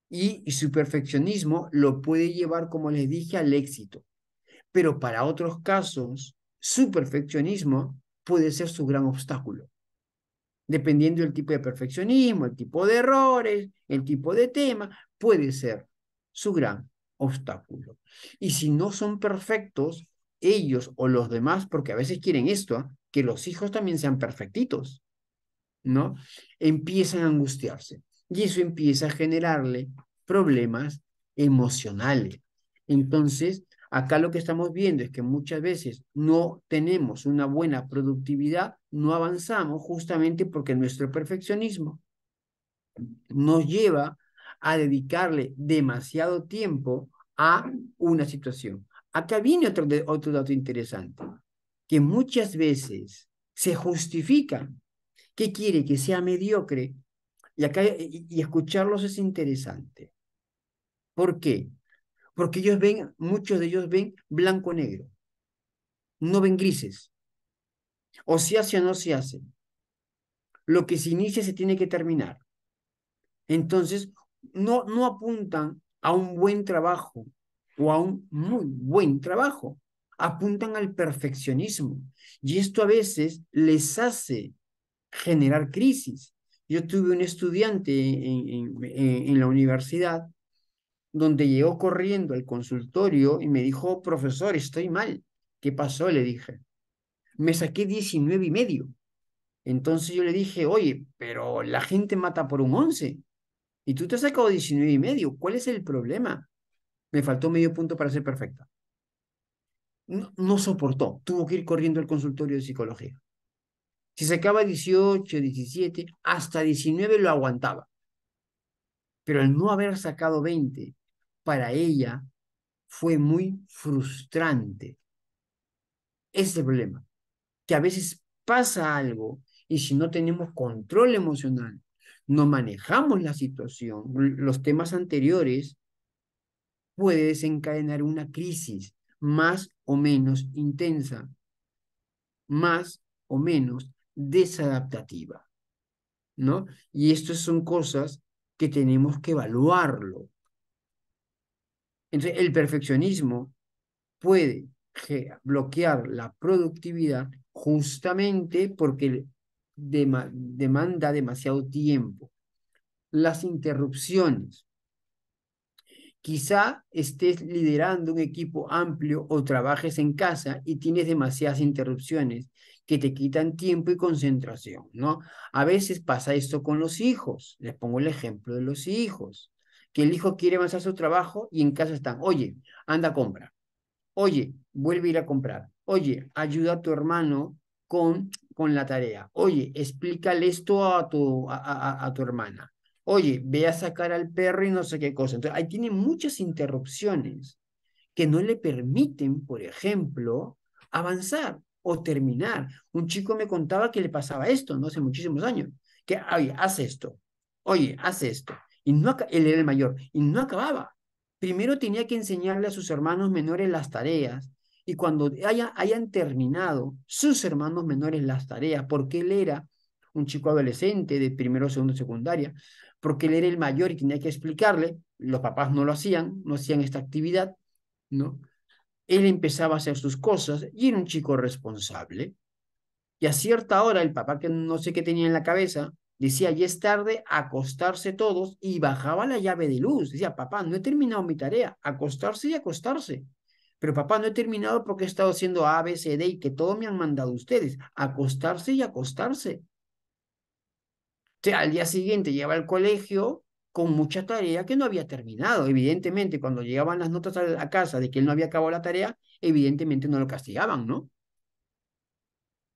S1: Y su perfeccionismo lo puede llevar, como les dije, al éxito. Pero para otros casos, su perfeccionismo puede ser su gran obstáculo. Dependiendo del tipo de perfeccionismo, el tipo de errores, el tipo de tema, puede ser su gran obstáculo. Y si no son perfectos, ellos o los demás, porque a veces quieren esto, que los hijos también sean perfectitos, ¿no? Empiezan a angustiarse y eso empieza a generarle problemas emocionales. Entonces, acá lo que estamos viendo es que muchas veces no tenemos una buena productividad, no avanzamos justamente porque nuestro perfeccionismo nos lleva a dedicarle demasiado tiempo a una situación. Acá viene otro dato interesante, que muchas veces se justifica que quiere que sea mediocre y acá y escucharlos es interesante. ¿Por qué? Porque muchos de ellos ven blanco-negro. no ven grises. O se hace o no se hace. Lo que se inicia se tiene que terminar. Entonces, no apuntan a un buen trabajo o a un muy buen trabajo. Apuntan al perfeccionismo. Y esto a veces les hace generar crisis. Yo tuve un estudiante en la universidad donde llegó corriendo al consultorio y me dijo, profesor, estoy mal. ¿Qué pasó? Le dije. Me saqué 19,5. Entonces yo le dije, oye, pero la gente mata por un 11 y tú te has sacado 19,5. ¿Cuál es el problema? Me faltó medio punto para ser perfecta. No soportó, tuvo que ir corriendo al consultorio de psicología. Si sacaba 18, 17, hasta 19 lo aguantaba. Pero el no haber sacado 20 para ella fue muy frustrante. Ese es el problema, que a veces pasa algo y si no tenemos control emocional, no manejamos la situación, los temas anteriores, puede desencadenar una crisis más o menos intensa, más o menos desadaptativa, ¿no? Y estas son cosas que tenemos que evaluarlo. Entonces, el perfeccionismo puede bloquear la productividad justamente porque demanda demasiado tiempo. Las interrupciones. Quizá estés liderando un equipo amplio o trabajes en casa y tienes demasiadas interrupciones que te quitan tiempo y concentración, ¿no? A veces pasa esto con los hijos. Les pongo el ejemplo de los hijos, que el hijo quiere avanzar su trabajo y en casa están, oye, anda a compra. Oye, vuelve a ir a comprar. Oye, ayuda a tu hermano con la tarea. Oye, explícale esto a tu hermana. Oye, ve a sacar al perro y no sé qué cosa. Entonces, ahí tiene muchas interrupciones que no le permiten, por ejemplo, avanzar o terminar. Un chico me contaba que le pasaba esto, no hace muchísimos años, que, oye, haz esto, oye, haz esto. Y no, él era el mayor, y no acababa. Primero tenía que enseñarle a sus hermanos menores las tareas, y cuando hayan terminado sus hermanos menores las tareas, porque él era un chico adolescente de primero, segundo, secundaria, porque él era el mayor y tenía que explicarle, los papás no hacían esta actividad, ¿no? Él empezaba a hacer sus cosas y era un chico responsable. Y a cierta hora el papá, que no sé qué tenía en la cabeza, decía, ya es tarde, acostarse todos y bajaba la llave de luz. Decía, papá, no he terminado mi tarea, acostarse y acostarse. Pero papá, no he terminado porque he estado haciendo A, B, C, D y que todo me han mandado ustedes. Acostarse y acostarse. Sea, al día siguiente llegaba al colegio con mucha tarea que no había terminado. Evidentemente, cuando llegaban las notas a casa de que él no había acabado la tarea, evidentemente no lo castigaban, ¿no?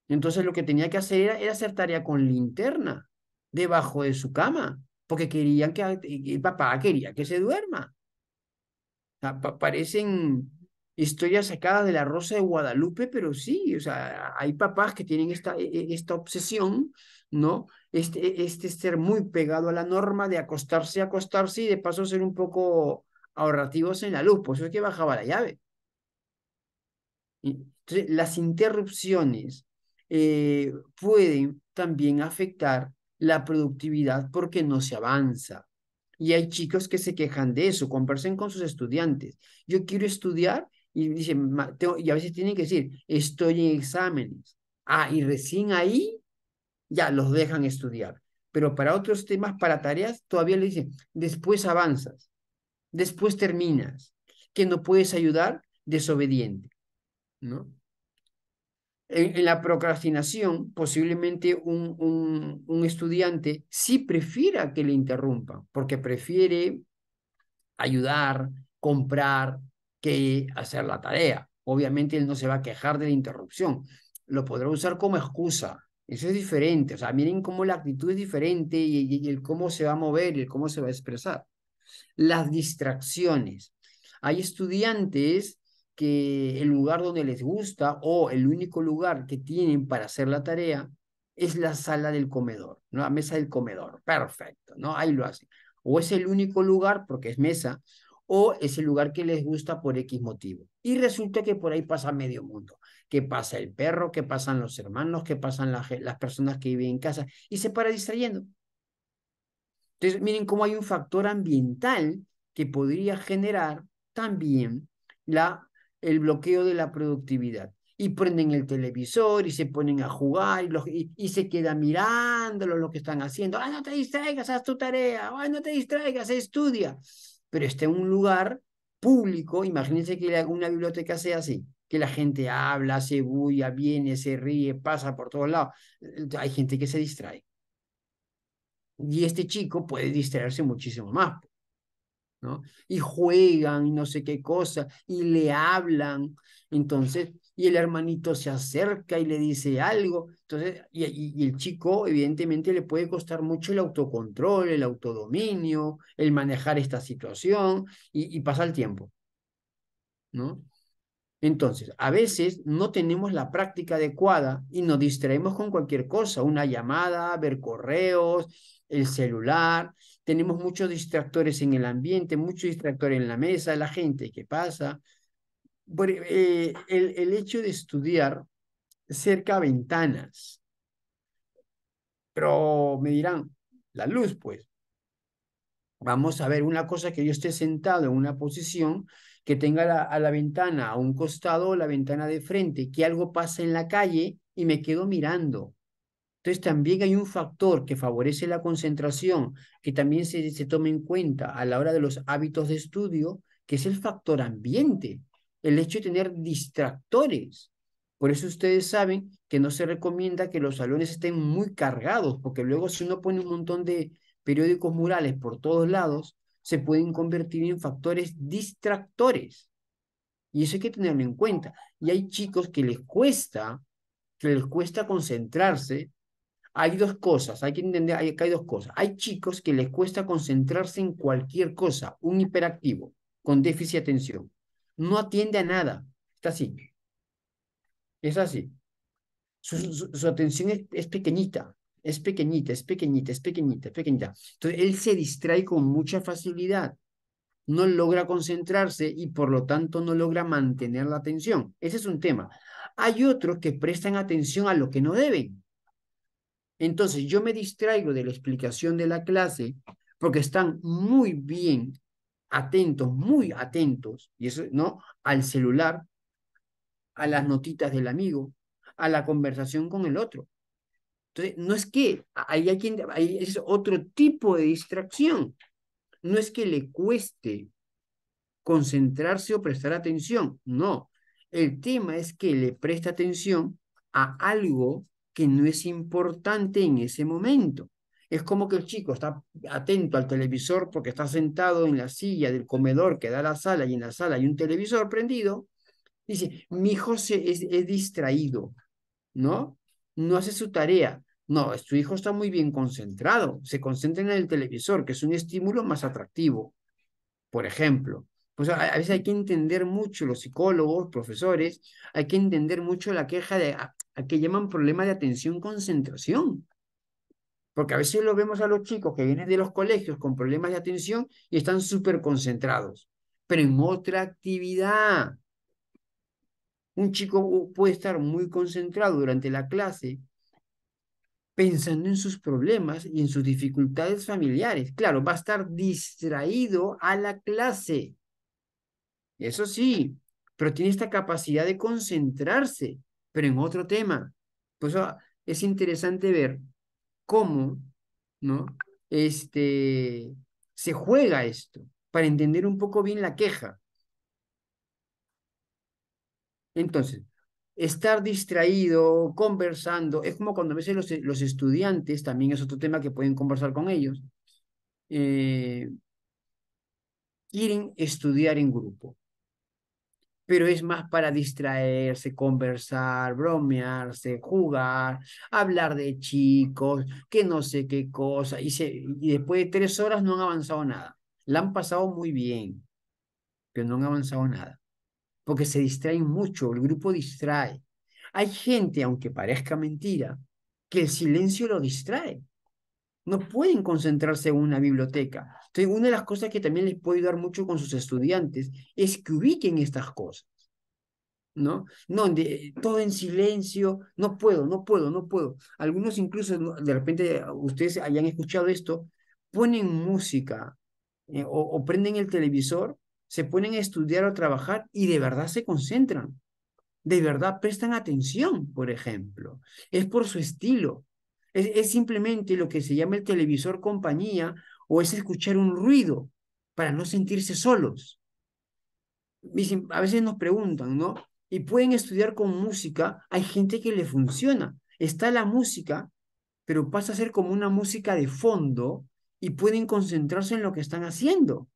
S1: Entonces lo que tenía que hacer era hacer tarea con linterna debajo de su cama, porque querían que el papá quería que se duerma. Sea, parecen historias sacadas de la Rosa de Guadalupe, pero sí, o sea, hay papás que tienen esta obsesión, ¿no? Este ser muy pegado a la norma de acostarse y de paso ser un poco ahorrativos en la luz, por eso es que bajaba la llave. Entonces, las interrupciones pueden también afectar la productividad porque no se avanza. Y hay chicos que se quejan de eso, conversen con sus estudiantes. Yo quiero estudiar y dicen, y a veces tienen que decir, estoy en exámenes. Ah, y recién ahí ya los dejan estudiar. Pero para otros temas, para tareas, todavía le dicen, después avanzas, después terminas, que no puedes ayudar, desobediente, ¿no? En la procrastinación, posiblemente un estudiante sí prefiera que le interrumpan, porque prefiere ayudar, comprar, que hacer la tarea. Obviamente él no se va a quejar de la interrupción, lo podrá usar como excusa. Eso es diferente, o sea, miren cómo la actitud es diferente y el cómo se va a mover y el cómo se va a expresar. Las distracciones. Hay estudiantes que el lugar donde les gusta o el único lugar que tienen para hacer la tarea es la sala del comedor, ¿no? La mesa del comedor. Perfecto, ¿no? Ahí lo hacen. O es el único lugar porque es mesa, o es el lugar que les gusta por X motivo. Y resulta que por ahí pasa medio mundo. qué pasa el perro, qué pasan los hermanos, qué pasan las personas que viven en casa, y se para distrayendo. Entonces, miren cómo hay un factor ambiental que podría generar también el bloqueo de la productividad. Y prenden el televisor y se ponen a jugar y se quedan mirándolo lo que están haciendo. Ah, no te distraigas, haz tu tarea. Ah, no te distraigas, estudia. Pero está en un lugar público. Imagínense que una biblioteca sea así, que la gente habla, se bulla, viene, se ríe, pasa por todos lados. Hay gente que se distrae. Y este chico puede distraerse muchísimo más, ¿no? Y juegan y no sé qué cosa, y le hablan, entonces, y el hermanito se acerca y le dice algo, entonces, y el chico evidentemente le puede costar mucho el autocontrol, el autodominio, el manejar esta situación, y pasa el tiempo, ¿no? Entonces, a veces no tenemos la práctica adecuada y nos distraemos con cualquier cosa, una llamada, ver correos, el celular. Tenemos muchos distractores en el ambiente, muchos distractores en la mesa, la gente que pasa. El hecho de estudiar cerca a ventanas, pero me dirán, la luz, pues. Vamos a ver una cosa que yo esté sentado en una posición que tenga a la ventana a un costado o la ventana de frente, que algo pasa en la calle y me quedo mirando. Entonces también hay un factor que favorece la concentración, que también se toma en cuenta a la hora de los hábitos de estudio, que es el factor ambiente, el hecho de tener distractores. Por eso ustedes saben que no se recomienda que los salones estén muy cargados, porque luego si uno pone un montón de periódicos murales por todos lados, se pueden convertir en factores distractores. Y eso hay que tenerlo en cuenta. Y hay chicos que les cuesta concentrarse. Hay dos cosas, hay que entender que hay dos cosas. Hay chicos que les cuesta concentrarse en cualquier cosa, un hiperactivo con déficit de atención. No atiende a nada, está así, es así. Su atención es pequeñita, es pequeñita, es pequeñita, es pequeñita, es pequeñita. Entonces, él se distrae con mucha facilidad, no logra concentrarse y por lo tanto no logra mantener la atención. Ese es un tema. Hay otros que prestan atención a lo que no deben. Entonces, yo me distraigo de la explicación de la clase porque están muy bien atentos, muy atentos, y eso, ¿no? Al celular, a las notitas del amigo, a la conversación con el otro. Entonces, no es que ahí es otro tipo de distracción. No es que le cueste concentrarse o prestar atención, no. El tema es que le presta atención a algo que no es importante en ese momento. Es como que el chico está atento al televisor porque está sentado en la silla del comedor que da a la sala y en la sala hay un televisor prendido. Dice, mi hijo es distraído, ¿no? No hace su tarea. No, su hijo está muy bien concentrado. Se concentra en el televisor, que es un estímulo más atractivo, por ejemplo. Pues a veces hay que entender mucho, los psicólogos, profesores, hay que entender mucho la queja a que llaman problema de atención-concentración. Porque a veces lo vemos a los chicos que vienen de los colegios con problemas de atención y están súper concentrados, pero en otra actividad. Un chico puede estar muy concentrado durante la clase pensando en sus problemas y en sus dificultades familiares. Claro, va a estar distraído a la clase. Eso sí, pero tiene esta capacidad de concentrarse, pero en otro tema. Pues es interesante ver cómo, ¿no? Este, se juega esto para entender un poco bien la queja. Entonces, estar distraído, conversando, es como cuando a veces los estudiantes, también es otro tema que pueden conversar con ellos, eh, quieren estudiar en grupo, pero es más para distraerse, conversar, bromearse, jugar, hablar de chicos, que no sé qué cosa, y después de 3 horas no han avanzado nada. La han pasado muy bien, pero no han avanzado nada, porque se distraen mucho, el grupo distrae. Hay gente, aunque parezca mentira, que el silencio lo distrae. No pueden concentrarse en una biblioteca. Entonces, una de las cosas que también les puede ayudar mucho con sus estudiantes es que ubiquen estas cosas. ¿no? No, todo en silencio, no puedo, no puedo, no puedo. Algunos incluso, de repente, ustedes hayan escuchado esto, ponen música o prenden el televisor, se ponen a estudiar o trabajar y de verdad se concentran, de verdad prestan atención, por ejemplo. Es por su estilo. Es simplemente lo que se llama el televisor compañía o es escuchar un ruido para no sentirse solos. A veces nos preguntan, ¿no? Y pueden estudiar con música, hay gente que le funciona. Está la música, pero pasa a ser como una música de fondo y pueden concentrarse en lo que están haciendo,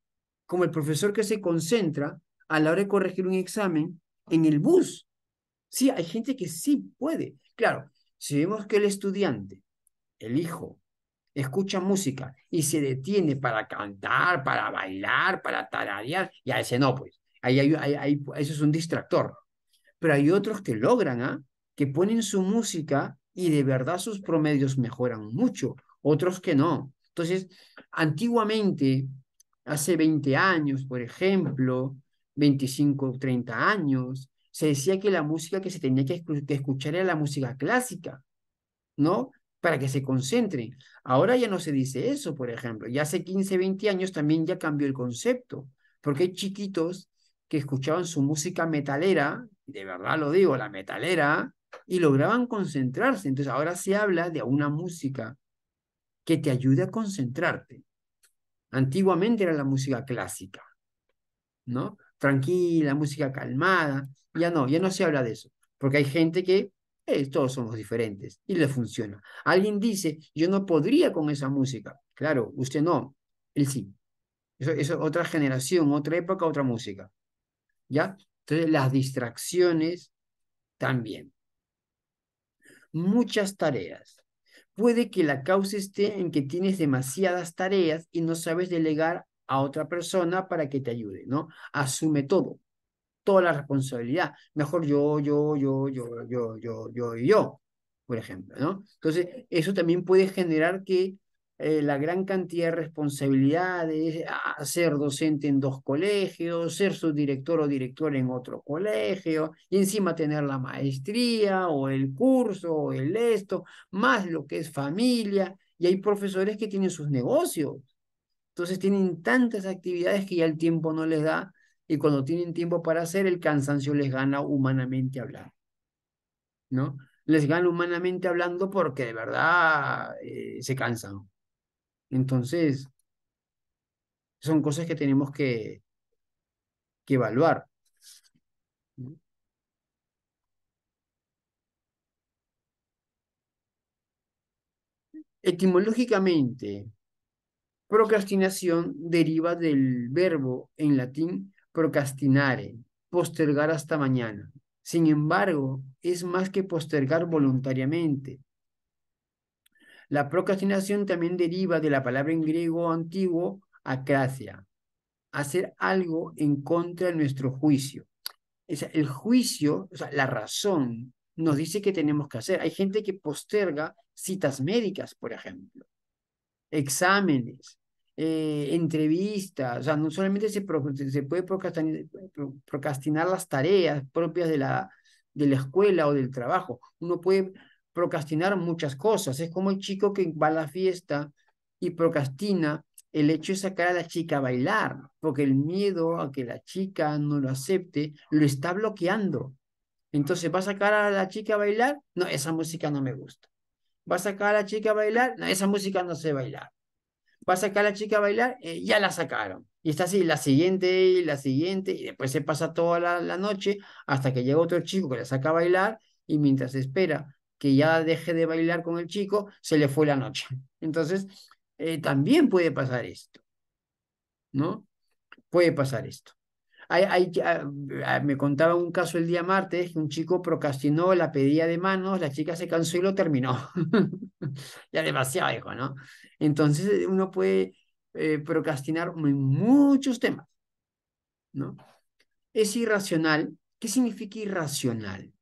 S1: como el profesor que se concentra a la hora de corregir un examen en el bus. Sí, hay gente que sí puede. Claro, si vemos que el estudiante, el hijo, escucha música y se detiene para cantar, para bailar, para tararear, ya ese no, pues. Eso es un distractor. Pero hay otros que logran, ¿ah? Que ponen su música y de verdad sus promedios mejoran mucho. Otros que no. Entonces, antiguamente, hace 20 años, por ejemplo, 25, 30 años, se decía que la música que se tenía que escuchar era la música clásica, ¿no? Para que se concentren. Ahora ya no se dice eso, por ejemplo. Ya hace 15, 20 años también ya cambió el concepto, porque hay chiquitos que escuchaban su música metalera, de verdad lo digo, la metalera, y lograban concentrarse. Entonces ahora se habla de una música que te ayude a concentrarte. Antiguamente era la música clásica, ¿no? Tranquila, música calmada. Ya no se habla de eso, porque hay gente que todos somos diferentes y le funciona. Alguien dice, yo no podría con esa música. Claro, usted no, él sí. Eso otra generación, otra época, otra música. ¿Ya? Entonces, las distracciones también. Muchas tareas. Puede que la causa esté en que tienes demasiadas tareas y no sabes delegar a otra persona para que te ayude, ¿no? Asume todo, toda la responsabilidad. Mejor yo, por ejemplo, ¿no? Entonces, eso también puede generar que la gran cantidad de responsabilidades, ser docente en dos colegios, ser subdirector o director en otro colegio, y encima tener la maestría o el curso o el esto, más lo que es familia, y hay profesores que tienen sus negocios. Entonces tienen tantas actividades que ya el tiempo no les da y cuando tienen tiempo para hacer, el cansancio les gana humanamente hablando, ¿no? Les gana humanamente hablando porque de verdad se cansan. Entonces, son cosas que tenemos que evaluar, ¿no? Etimológicamente, procrastinación deriva del verbo en latín procrastinare, postergar hasta mañana. Sin embargo, es más que postergar voluntariamente. La procrastinación también deriva de la palabra en griego antiguo akrasia, hacer algo en contra de nuestro juicio. El juicio, o sea, la razón, nos dice que tenemos que hacer. Hay gente que posterga citas médicas, por ejemplo, exámenes, entrevistas, o sea, no solamente se puede procrastinar las tareas propias de la escuela o del trabajo, uno puede procrastinar muchas cosas. Es como el chico que va a la fiesta y procrastina el hecho de sacar a la chica a bailar, porque el miedo a que la chica no lo acepte lo está bloqueando. Entonces, ¿va a sacar a la chica a bailar? No, esa música no me gusta. ¿Va a sacar a la chica a bailar? No, esa música no sé bailar. ¿Va a sacar a la chica a bailar? Ya la sacaron. Y está así, la siguiente, y después se pasa toda la noche hasta que llega otro chico que la saca a bailar y mientras espera que ya deje de bailar con el chico, se le fue la noche. Entonces, también puede pasar esto, ¿no? Puede pasar esto. Me contaba un caso el día martes que un chico procrastinó la pedida de manos, la chica se cansó y lo terminó. Ya demasiado, hijo, ¿no? Entonces uno puede procrastinar en muchos temas, ¿no? Es irracional. ¿Qué significa irracional?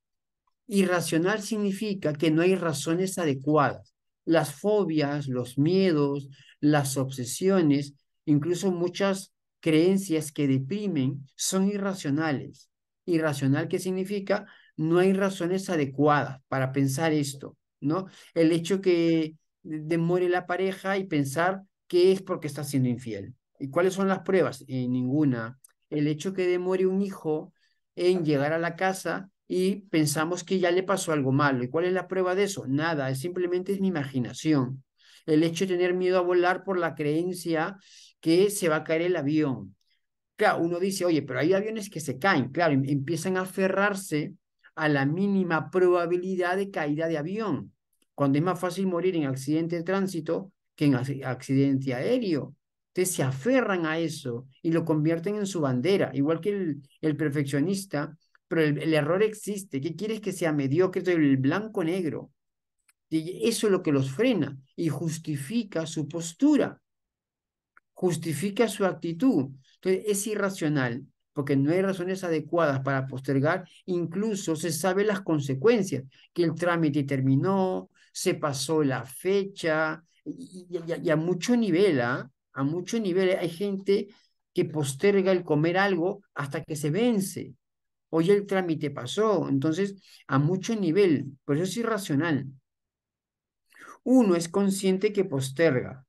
S1: Irracional significa que no hay razones adecuadas. Las fobias, los miedos, las obsesiones, incluso muchas creencias que deprimen son irracionales. Irracional, ¿qué significa? No hay razones adecuadas para pensar esto, ¿no? El hecho que demore la pareja y pensar que es porque está siendo infiel. ¿Y cuáles son las pruebas? Ninguna. El hecho que demore un hijo en llegar a la casa y pensamos que ya le pasó algo malo. ¿Y cuál es la prueba de eso? Nada, simplemente es mi imaginación. El hecho de tener miedo a volar por la creencia que se va a caer el avión. Claro, uno dice, oye, pero hay aviones que se caen. Claro, empiezan a aferrarse a la mínima probabilidad de caída de avión, cuando es más fácil morir en accidente de tránsito que en accidente aéreo. Entonces se aferran a eso y lo convierten en su bandera, igual que el perfeccionista, pero el error existe. ¿Qué quieres que sea mediocre? El blanco negro. Y eso es lo que los frena y justifica su postura, justifica su actitud. Entonces es irracional porque no hay razones adecuadas para postergar, incluso se sabe las consecuencias, que el trámite terminó, se pasó la fecha, y a mucho nivel, ¿ah? A mucho nivel hay gente que posterga el comer algo hasta que se vence. Hoy el trámite pasó, entonces a mucho nivel, por eso es irracional. Uno es consciente que posterga,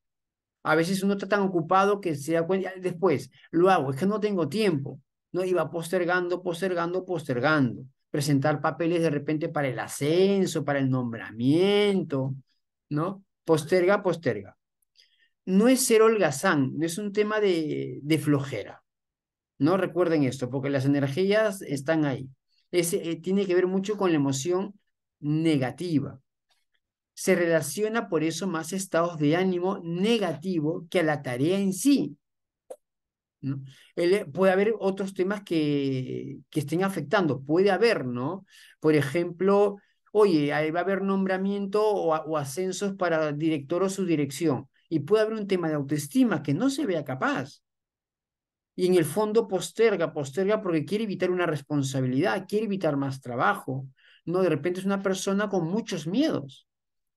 S1: a veces uno está tan ocupado que se da cuenta, después lo hago, es que no tengo tiempo, ¿no? Y va postergando, postergando, postergando. Presentar papeles de repente para el ascenso, para el nombramiento, ¿no? Posterga, posterga. No es ser holgazán, no es un tema de flojera, ¿no? Recuerden esto, porque las energías están ahí. Tiene que ver mucho con la emoción negativa. Se relaciona por eso más a estados de ánimo negativo que a la tarea en sí, ¿no? Puede haber otros temas que estén afectando, puede haber, ¿no? Por ejemplo, oye, ahí va a haber nombramiento o ascensos para director o su dirección, y puede haber un tema de autoestima que no se vea capaz. Y en el fondo posterga, posterga porque quiere evitar una responsabilidad, quiere evitar más trabajo, ¿no? De repente es una persona con muchos miedos.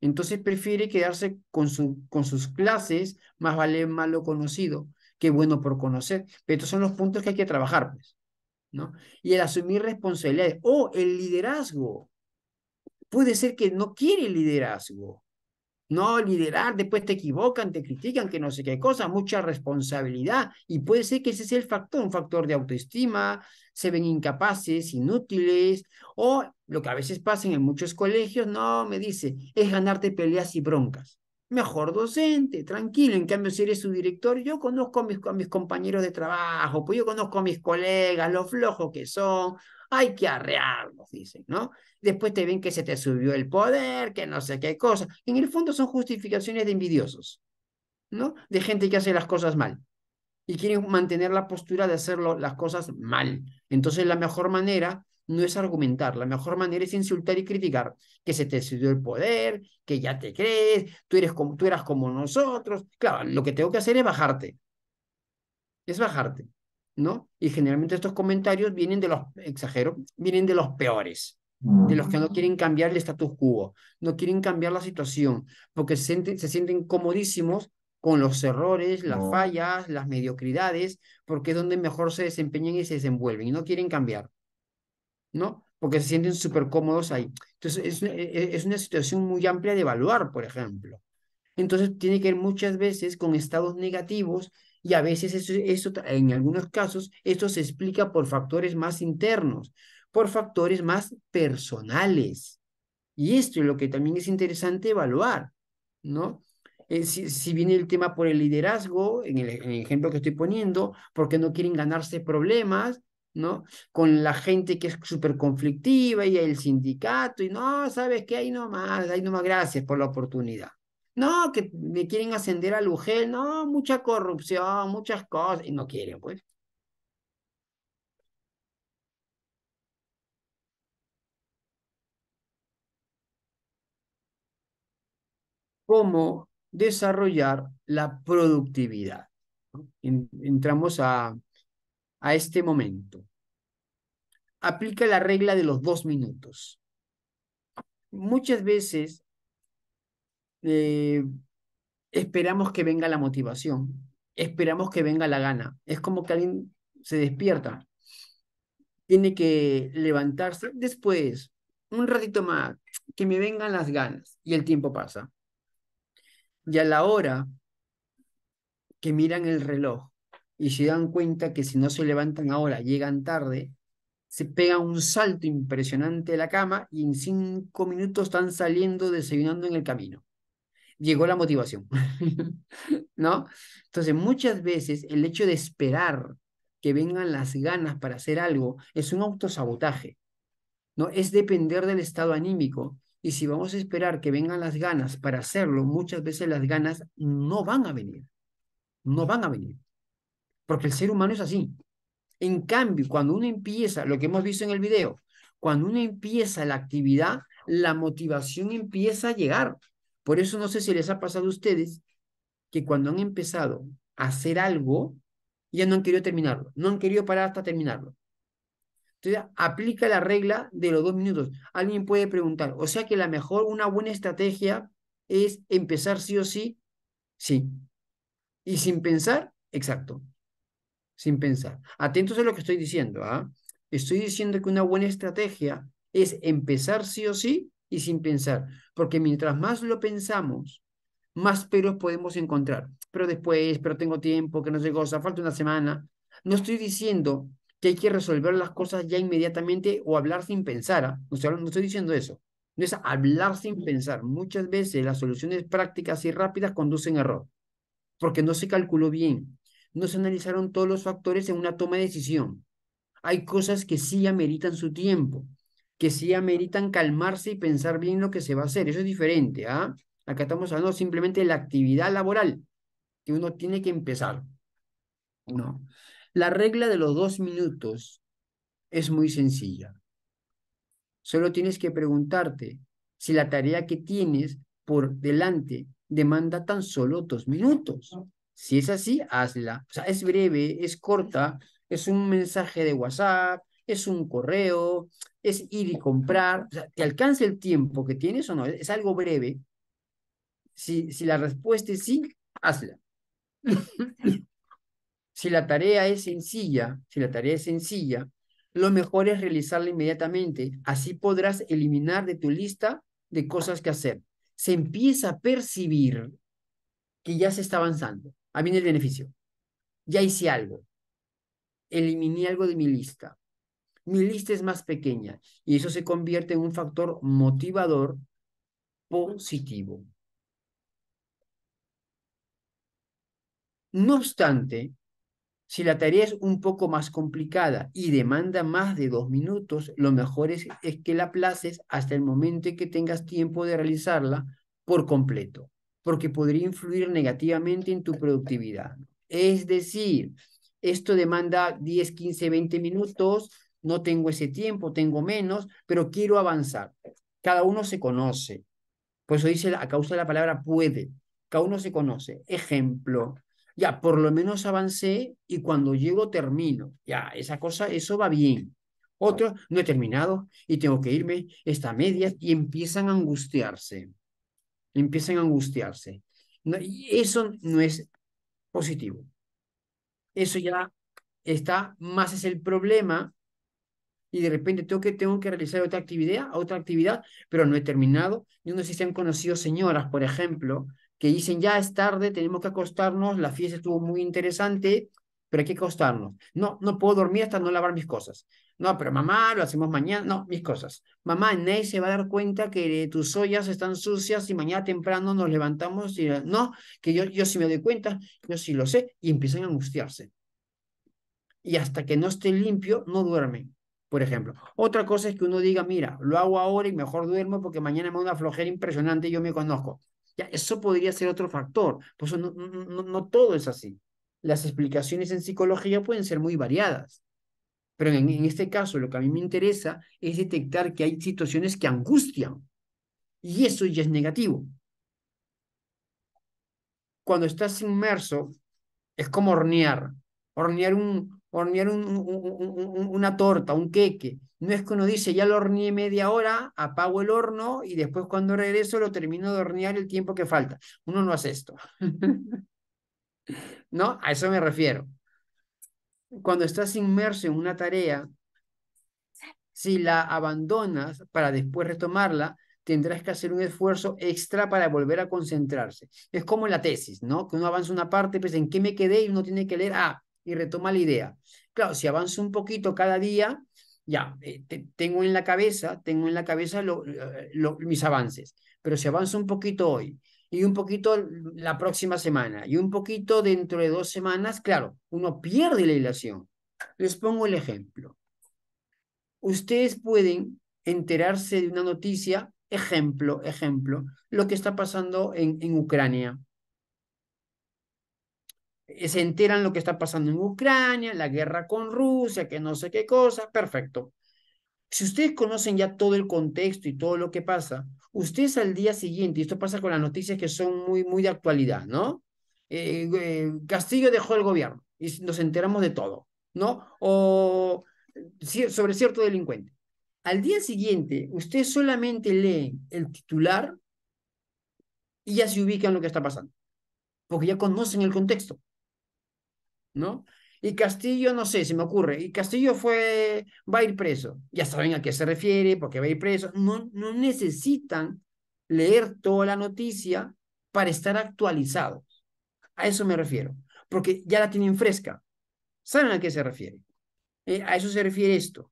S1: Entonces prefiere quedarse con sus clases, más vale malo conocido que bueno por conocer. Pero estos son los puntos que hay que trabajar, pues, ¿no? Y el asumir responsabilidades o el liderazgo. Puede ser que no quiere liderazgo, no liderar, después te equivocan, te critican, que no sé qué cosa, mucha responsabilidad. Y puede ser que ese sea el factor, un factor de autoestima, se ven incapaces, inútiles, o lo que a veces pasa en muchos colegios, no, me dice, es ganarte peleas y broncas. Mejor docente, tranquilo. En cambio, si eres su director, yo conozco a mis compañeros de trabajo, pues yo conozco a mis colegas, lo flojos que son, hay que arrearlos, dicen, ¿no? Después te ven que se te subió el poder, que no sé qué cosa. En el fondo son justificaciones de envidiosos, ¿no? De gente que hace las cosas mal y quieren mantener la postura de hacer las cosas mal. Entonces la mejor manera no es argumentar, la mejor manera es insultar y criticar, que se te subió el poder, que ya te crees, tú eras como nosotros. Claro, lo que tengo que hacer es bajarte, ¿no? Y generalmente estos comentarios vienen de los, exagero, vienen de los peores, de los que no quieren cambiar el status quo, no quieren cambiar la situación, porque se sienten comodísimos con los errores, las fallas, las mediocridades, porque es donde mejor se desempeñan y se desenvuelven, y no quieren cambiar, ¿no? Porque se sienten súper cómodos ahí. Entonces, es una situación muy amplia de evaluar, por ejemplo. Entonces tiene que ver muchas veces con estados negativos y a veces en algunos casos, esto se explica por factores más internos, por factores más personales. Y esto es lo que también es interesante evaluar, ¿no? Si viene el tema por el liderazgo, en el ejemplo que estoy poniendo, porque no quieren ganarse problemas, ¿no? Con la gente que es súper conflictiva y el sindicato, y no, ¿sabes qué? Ahí nomás, gracias por la oportunidad. No, que me quieren ascender al UGEL, no, mucha corrupción, muchas cosas, y no quieren, pues. ¿Cómo desarrollar la productividad? ¿No? Entramos a este momento. Aplica la regla de los 2 minutos. Muchas veces eh, esperamos que venga la motivación, esperamos que venga la gana. Es como que alguien se despierta. tiene que levantarse después, un ratito más, que me vengan las ganas y el tiempo pasa. Y a la hora que miran el reloj y se dan cuenta que si no se levantan ahora, llegan tarde, se pegan un salto impresionante de la cama y en 5 minutos están saliendo, desayunando en el camino. Llegó la motivación, ¿no? Entonces, muchas veces el hecho de esperar que vengan las ganas para hacer algo es un autosabotaje, ¿no? Es depender del estado anímico. Y si vamos a esperar que vengan las ganas para hacerlo, muchas veces las ganas no van a venir, no van a venir, porque el ser humano es así. En cambio, cuando uno empieza, lo que hemos visto en el video, cuando uno empieza la actividad, la motivación empieza a llegar. Por eso no sé si les ha pasado a ustedes que cuando han empezado a hacer algo, ya no han querido terminarlo, no han querido parar hasta terminarlo. Entonces, aplica la regla de los 2 minutos. Alguien puede preguntar, o sea que la mejor, una buena estrategia es empezar sí o sí, sí. Y sin pensar, exacto, sin pensar. Atentos a lo que estoy diciendo, ¿ah? Estoy diciendo que una buena estrategia es empezar sí o sí y sin pensar, porque mientras más lo pensamos, más peros podemos encontrar. Pero después, pero tengo tiempo, que no sé cosa, falta una semana. No estoy diciendo que hay que resolver las cosas ya inmediatamente o hablar sin pensar, ¿ah? No estoy diciendo eso. No es hablar sin pensar. Muchas veces las soluciones prácticas y rápidas conducen a error porque no se calculó bien, no se analizaron todos los factores en una toma de decisión. Hay cosas que sí ameritan su tiempo, que sí ameritan calmarse y pensar bien lo que se va a hacer. Eso es diferente, ¿ah? Acá estamos hablando simplemente de la actividad laboral que uno tiene que empezar, ¿no? La regla de los 2 minutos es muy sencilla. Solo tienes que preguntarte si la tarea que tienes por delante demanda tan solo 2 minutos. Si es así, hazla. O sea, es breve, es corta, es un mensaje de WhatsApp, es un correo, es ir y comprar. O sea, ¿te alcanza el tiempo que tienes o no? Es algo breve. Si la respuesta es sí, hazla. Si la tarea es sencilla, si la tarea es sencilla, lo mejor es realizarla inmediatamente. Así podrás eliminar de tu lista de cosas que hacer. Se empieza a percibir que ya se está avanzando. Ahí viene el beneficio. Ya hice algo. Eliminé algo de mi lista. Mi lista es más pequeña y eso se convierte en un factor motivador positivo. No obstante, si la tarea es un poco más complicada y demanda más de 2 minutos, lo mejor es que la aplaces hasta el momento en que tengas tiempo de realizarla por completo, porque podría influir negativamente en tu productividad. Es decir, esto demanda 10, 15, 20 minutos, no tengo ese tiempo, tengo menos, pero quiero avanzar. Cada uno se conoce. Por eso dice, a causa de la palabra puede. Cada uno se conoce. Ejemplo, ya, por lo menos avancé y cuando llego termino. Ya, esa cosa, eso va bien. Otro, no he terminado y tengo que irme, está a medias y empiezan a angustiarse. Empiezan a angustiarse. No, y eso no es positivo. Eso ya está, más es el problema y de repente tengo que realizar otra actividad, pero no he terminado. Yo no sé si han conocido señoras, por ejemplo, que dicen, ya es tarde, tenemos que acostarnos, la fiesta estuvo muy interesante, pero hay que acostarnos. No, no puedo dormir hasta no lavar mis cosas. No, pero mamá, lo hacemos mañana. No, mis cosas. Mamá, nadie se va a dar cuenta que tus ollas están sucias y mañana temprano nos levantamos y no, que yo sí me doy cuenta, yo sí lo sé, y empiezan a angustiarse y hasta que no esté limpio, no duermen, por ejemplo. Otra cosa es que uno diga, mira, lo hago ahora y mejor duermo porque mañana me da una flojera impresionante y yo me conozco. Ya, eso podría ser otro factor. Pues no todo es así. Las explicaciones en psicología pueden ser muy variadas, pero en este caso lo que a mí me interesa es detectar que hay situaciones que angustian y eso ya es negativo. Cuando estás inmerso, es como hornear. Una torta, un queque. No es que uno dice, ya lo horneé media hora, apago el horno y después cuando regreso lo termino de hornear el tiempo que falta. Uno no hace esto. ¿No? A eso me refiero. Cuando estás inmerso en una tarea, Si la abandonas para después retomarla, tendrás que hacer un esfuerzo extra para volver a concentrarse. Es como la tesis, ¿no? Que uno avanza una parte, pues en qué me quedé y uno tiene que leer, y retoma la idea. Claro, si avanzo un poquito cada día, ya, tengo en la cabeza mis avances, pero si avanzo un poquito hoy y un poquito la próxima semana y un poquito dentro de 2 semanas, claro, uno pierde la hilación. Les pongo el ejemplo. Ustedes pueden enterarse de una noticia, ejemplo, lo que está pasando en Ucrania. Se enteran lo que está pasando en Ucrania, la guerra con Rusia, que no sé qué cosa, perfecto. Si ustedes conocen ya todo el contexto y todo lo que pasa, ustedes al día siguiente, y esto pasa con las noticias que son muy, muy de actualidad, ¿no? Castillo dejó el gobierno y nos enteramos de todo, ¿no? O sobre cierto delincuente. Al día siguiente, ustedes solamente leen el titular y ya se ubican en lo que está pasando, porque ya conocen el contexto, ¿no? Y Castillo, no sé, se me ocurre, y Castillo va a ir preso. Ya saben a qué se refiere, porque va a ir preso. No, no necesitan leer toda la noticia para estar actualizados. A eso me refiero, porque ya la tienen fresca. ¿Saben a qué se refiere? A eso se refiere esto.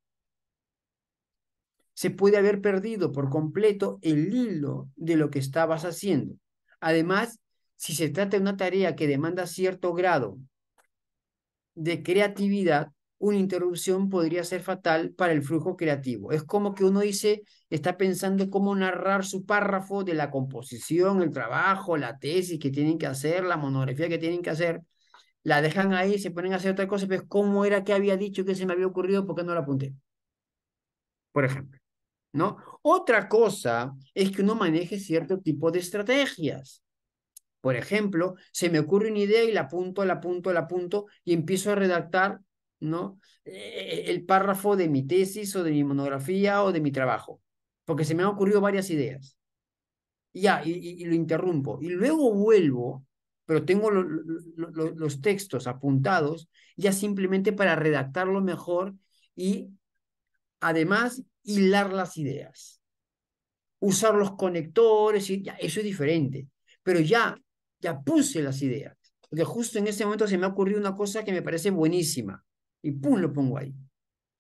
S1: Se puede haber perdido por completo el hilo de lo que estabas haciendo. Además, si se trata de una tarea que demanda cierto grado de creatividad, una interrupción podría ser fatal para el flujo creativo. Es como que uno dice, está pensando cómo narrar su párrafo de la composición, el trabajo, la tesis que tienen que hacer, la monografía que tienen que hacer, la dejan ahí, se ponen a hacer otra cosa, pues cómo era que había dicho que se me había ocurrido, ¿por qué no lo apunté? Por ejemplo. ¿No? Otra cosa es que uno maneje cierto tipo de estrategias. Por ejemplo, se me ocurre una idea y la apunto y empiezo a redactar, ¿no? El párrafo de mi tesis o de mi monografía o de mi trabajo, porque se me han ocurrido varias ideas. Ya, y lo interrumpo. Y luego vuelvo, pero tengo los textos apuntados ya simplemente para redactarlo mejor y además hilar las ideas, usar los conectores, y ya, eso es diferente. Pero ya puse las ideas. Porque justo en ese momento se me ha ocurrido una cosa que me parece buenísima. Y pum, lo pongo ahí.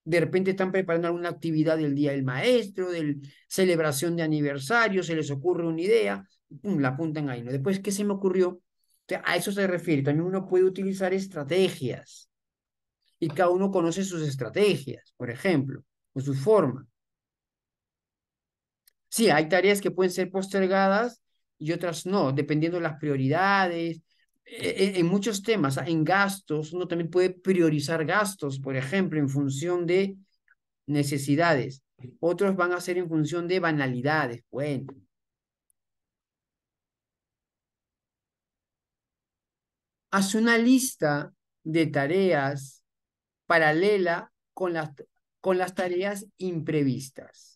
S1: De repente están preparando alguna actividad del Día del Maestro, de celebración de aniversario, se les ocurre una idea, y pum, la apuntan ahí, ¿no? Después, ¿qué se me ocurrió? O sea, a eso se refiere. También uno puede utilizar estrategias. Y cada uno conoce sus estrategias, por ejemplo, o su forma. Sí, hay tareas que pueden ser postergadas y otras no, dependiendo de las prioridades. En muchos temas, en gastos, uno también puede priorizar gastos, por ejemplo, en función de necesidades. Otros van a ser en función de banalidades. Bueno, haz una lista de tareas paralela con las tareas imprevistas.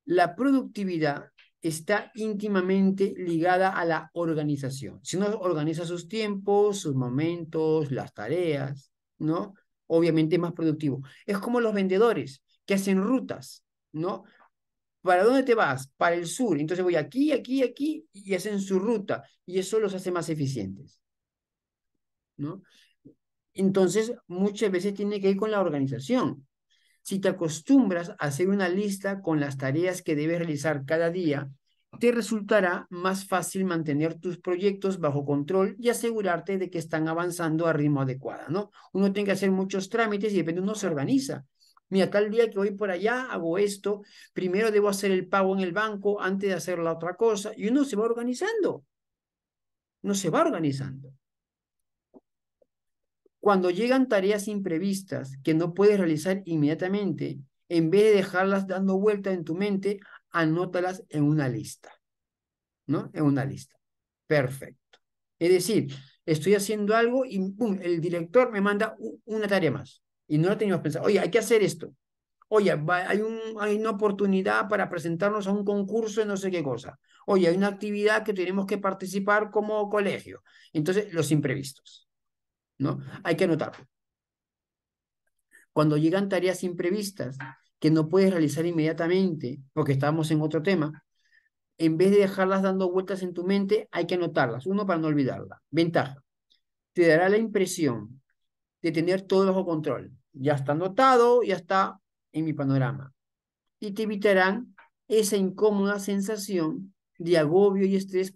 S1: La productividad está íntimamente ligada a la organización. Si uno organiza sus tiempos, sus momentos, las tareas, ¿no? Obviamente es más productivo. Es como los vendedores que hacen rutas, ¿no? ¿Para dónde te vas? Para el sur. Entonces voy aquí, aquí, aquí y hacen su ruta y eso los hace más eficientes, ¿no? Entonces, muchas veces tiene que ir con la organización. Si te acostumbras a hacer una lista con las tareas que debes realizar cada día, te resultará más fácil mantener tus proyectos bajo control y asegurarte de que están avanzando a ritmo adecuado, ¿no? Uno tiene que hacer muchos trámites y depende, uno se organiza. Mira, tal día que voy por allá, hago esto, primero debo hacer el pago en el banco antes de hacer la otra cosa, y uno se va organizando, no se va organizando. Cuando llegan tareas imprevistas que no puedes realizar inmediatamente, en vez de dejarlas dando vuelta en tu mente, anótalas en una lista, ¿no? En una lista. Perfecto. Es decir, estoy haciendo algo y ¡pum! El director me manda una tarea más. Y no lo teníamos pensado. Oye, hay que hacer esto. Oye, hay una oportunidad para presentarnos a un concurso de no sé qué cosa. Oye, hay una actividad que tenemos que participar como colegio. Entonces, los imprevistos, ¿no? Hay que anotarlo. Cuando llegan tareas imprevistas que no puedes realizar inmediatamente, porque estamos en otro tema, en vez de dejarlas dando vueltas en tu mente, hay que anotarlas. Uno, para no olvidarla. Ventaja. Te dará la impresión de tener todo bajo control. Ya está anotado, ya está en mi panorama. Y te evitarán esa incómoda sensación de agobio y estrés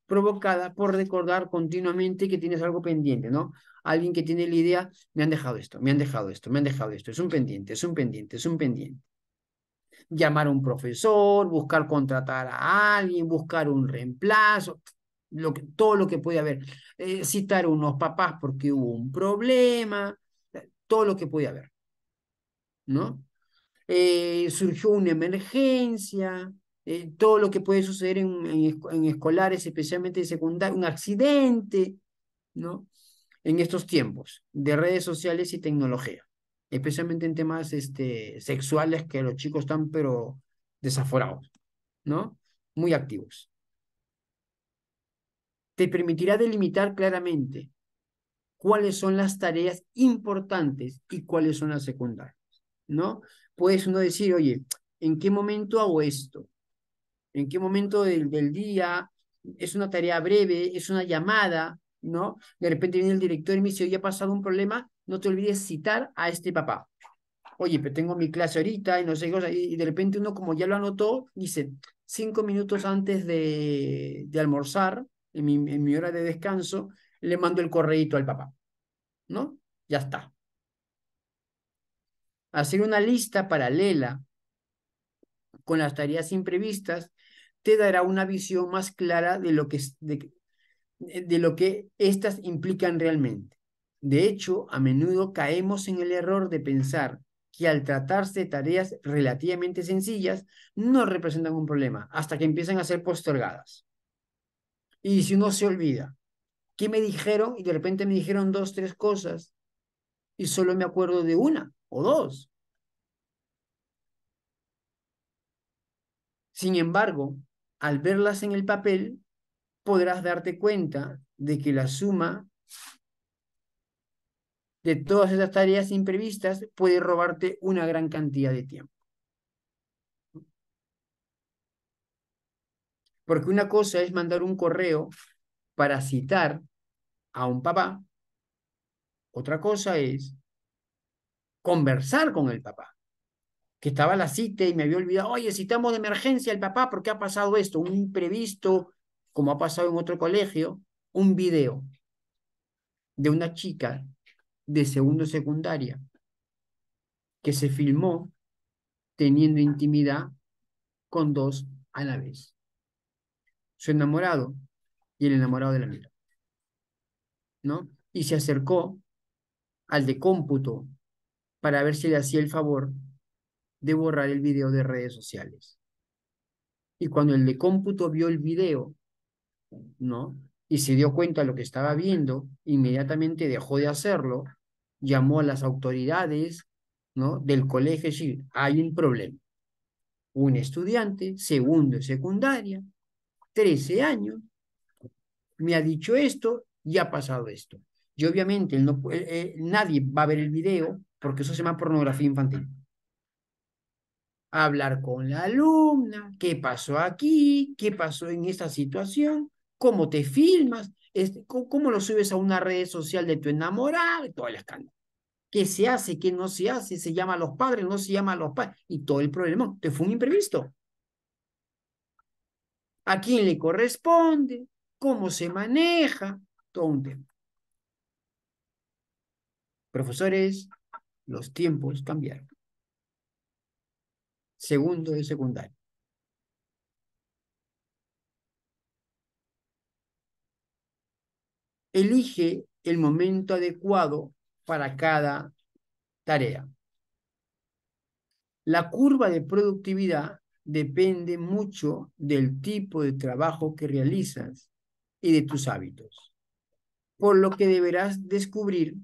S1: provocada por recordar continuamente que tienes algo pendiente, ¿no? Alguien que tiene la idea, me han dejado esto, me han dejado esto, me han dejado esto, es un pendiente, es un pendiente, es un pendiente. Llamar a un profesor, buscar contratar a alguien, buscar un reemplazo, todo lo que puede haber. Citar a unos papás porque hubo un problema, todo lo que puede haber, ¿no? Surgió una emergencia, todo lo que puede suceder en escolares, especialmente en secundaria, un accidente, ¿no? En estos tiempos de redes sociales y tecnología, especialmente en temas sexuales que los chicos están pero desaforados, ¿no? Muy activos. Te permitirá delimitar claramente cuáles son las tareas importantes y cuáles son las secundarias, ¿no? Puedes uno decir, oye, ¿en qué momento hago esto? ¿En qué momento del día? Es una tarea breve, es una llamada, ¿no? De repente viene el director y me dice, oye, ha pasado un problema, no te olvides citar a este papá. Oye, pero tengo mi clase ahorita y no sé qué cosa, y de repente uno como ya lo anotó, dice, 5 minutos antes de almorzar, en mi hora de descanso, le mando el correíto al papá, ¿no? Ya está. Hacer una lista paralela con las tareas imprevistas te dará una visión más clara de lo que éstas implican realmente. De hecho, a menudo caemos en el error de pensar que al tratarse de tareas relativamente sencillas, no representan un problema, hasta que empiezan a ser postergadas. Y si uno se olvida, ¿qué me dijeron? Y de repente me dijeron dos, tres cosas, y solo me acuerdo de una o dos. Sin embargo, al verlas en el papel, podrás darte cuenta de que la suma de todas esas tareas imprevistas puede robarte una gran cantidad de tiempo. Porque una cosa es mandar un correo para citar a un papá, otra cosa es conversar con el papá, que estaba a la cita y me había olvidado, oye, citamos de emergencia al papá porque ha pasado esto, un imprevisto, como ha pasado en otro colegio, un video de una chica de segundo secundaria que se filmó teniendo intimidad con dos a la vez. Su enamorado y el enamorado de la amiga, ¿no? Y se acercó al de cómputo para ver si le hacía el favor de borrar el video de redes sociales. Y cuando el de cómputo vio el video, ¿no? Y se dio cuenta de lo que estaba viendo, inmediatamente dejó de hacerlo, llamó a las autoridades, ¿no? Del colegio y decir, hay un problema. Un estudiante, segundo de secundaria, 13 años, me ha dicho esto y ha pasado esto. Y obviamente nadie va a ver el video porque eso se llama pornografía infantil. Hablar con la alumna, qué pasó aquí, qué pasó en esta situación, cómo te filmas, cómo lo subes a una red social de tu enamorado, y todo el escándalo. ¿Qué se hace, qué no se hace? ¿Se llama a los padres, no se llama a los padres? Y todo el problema. Te fue un imprevisto. ¿A quién le corresponde? ¿Cómo se maneja? Todo un tema. Profesores, los tiempos cambiaron. Segundo de secundaria. Elige el momento adecuado para cada tarea. La curva de productividad depende mucho del tipo de trabajo que realizas y de tus hábitos, por lo que deberás descubrir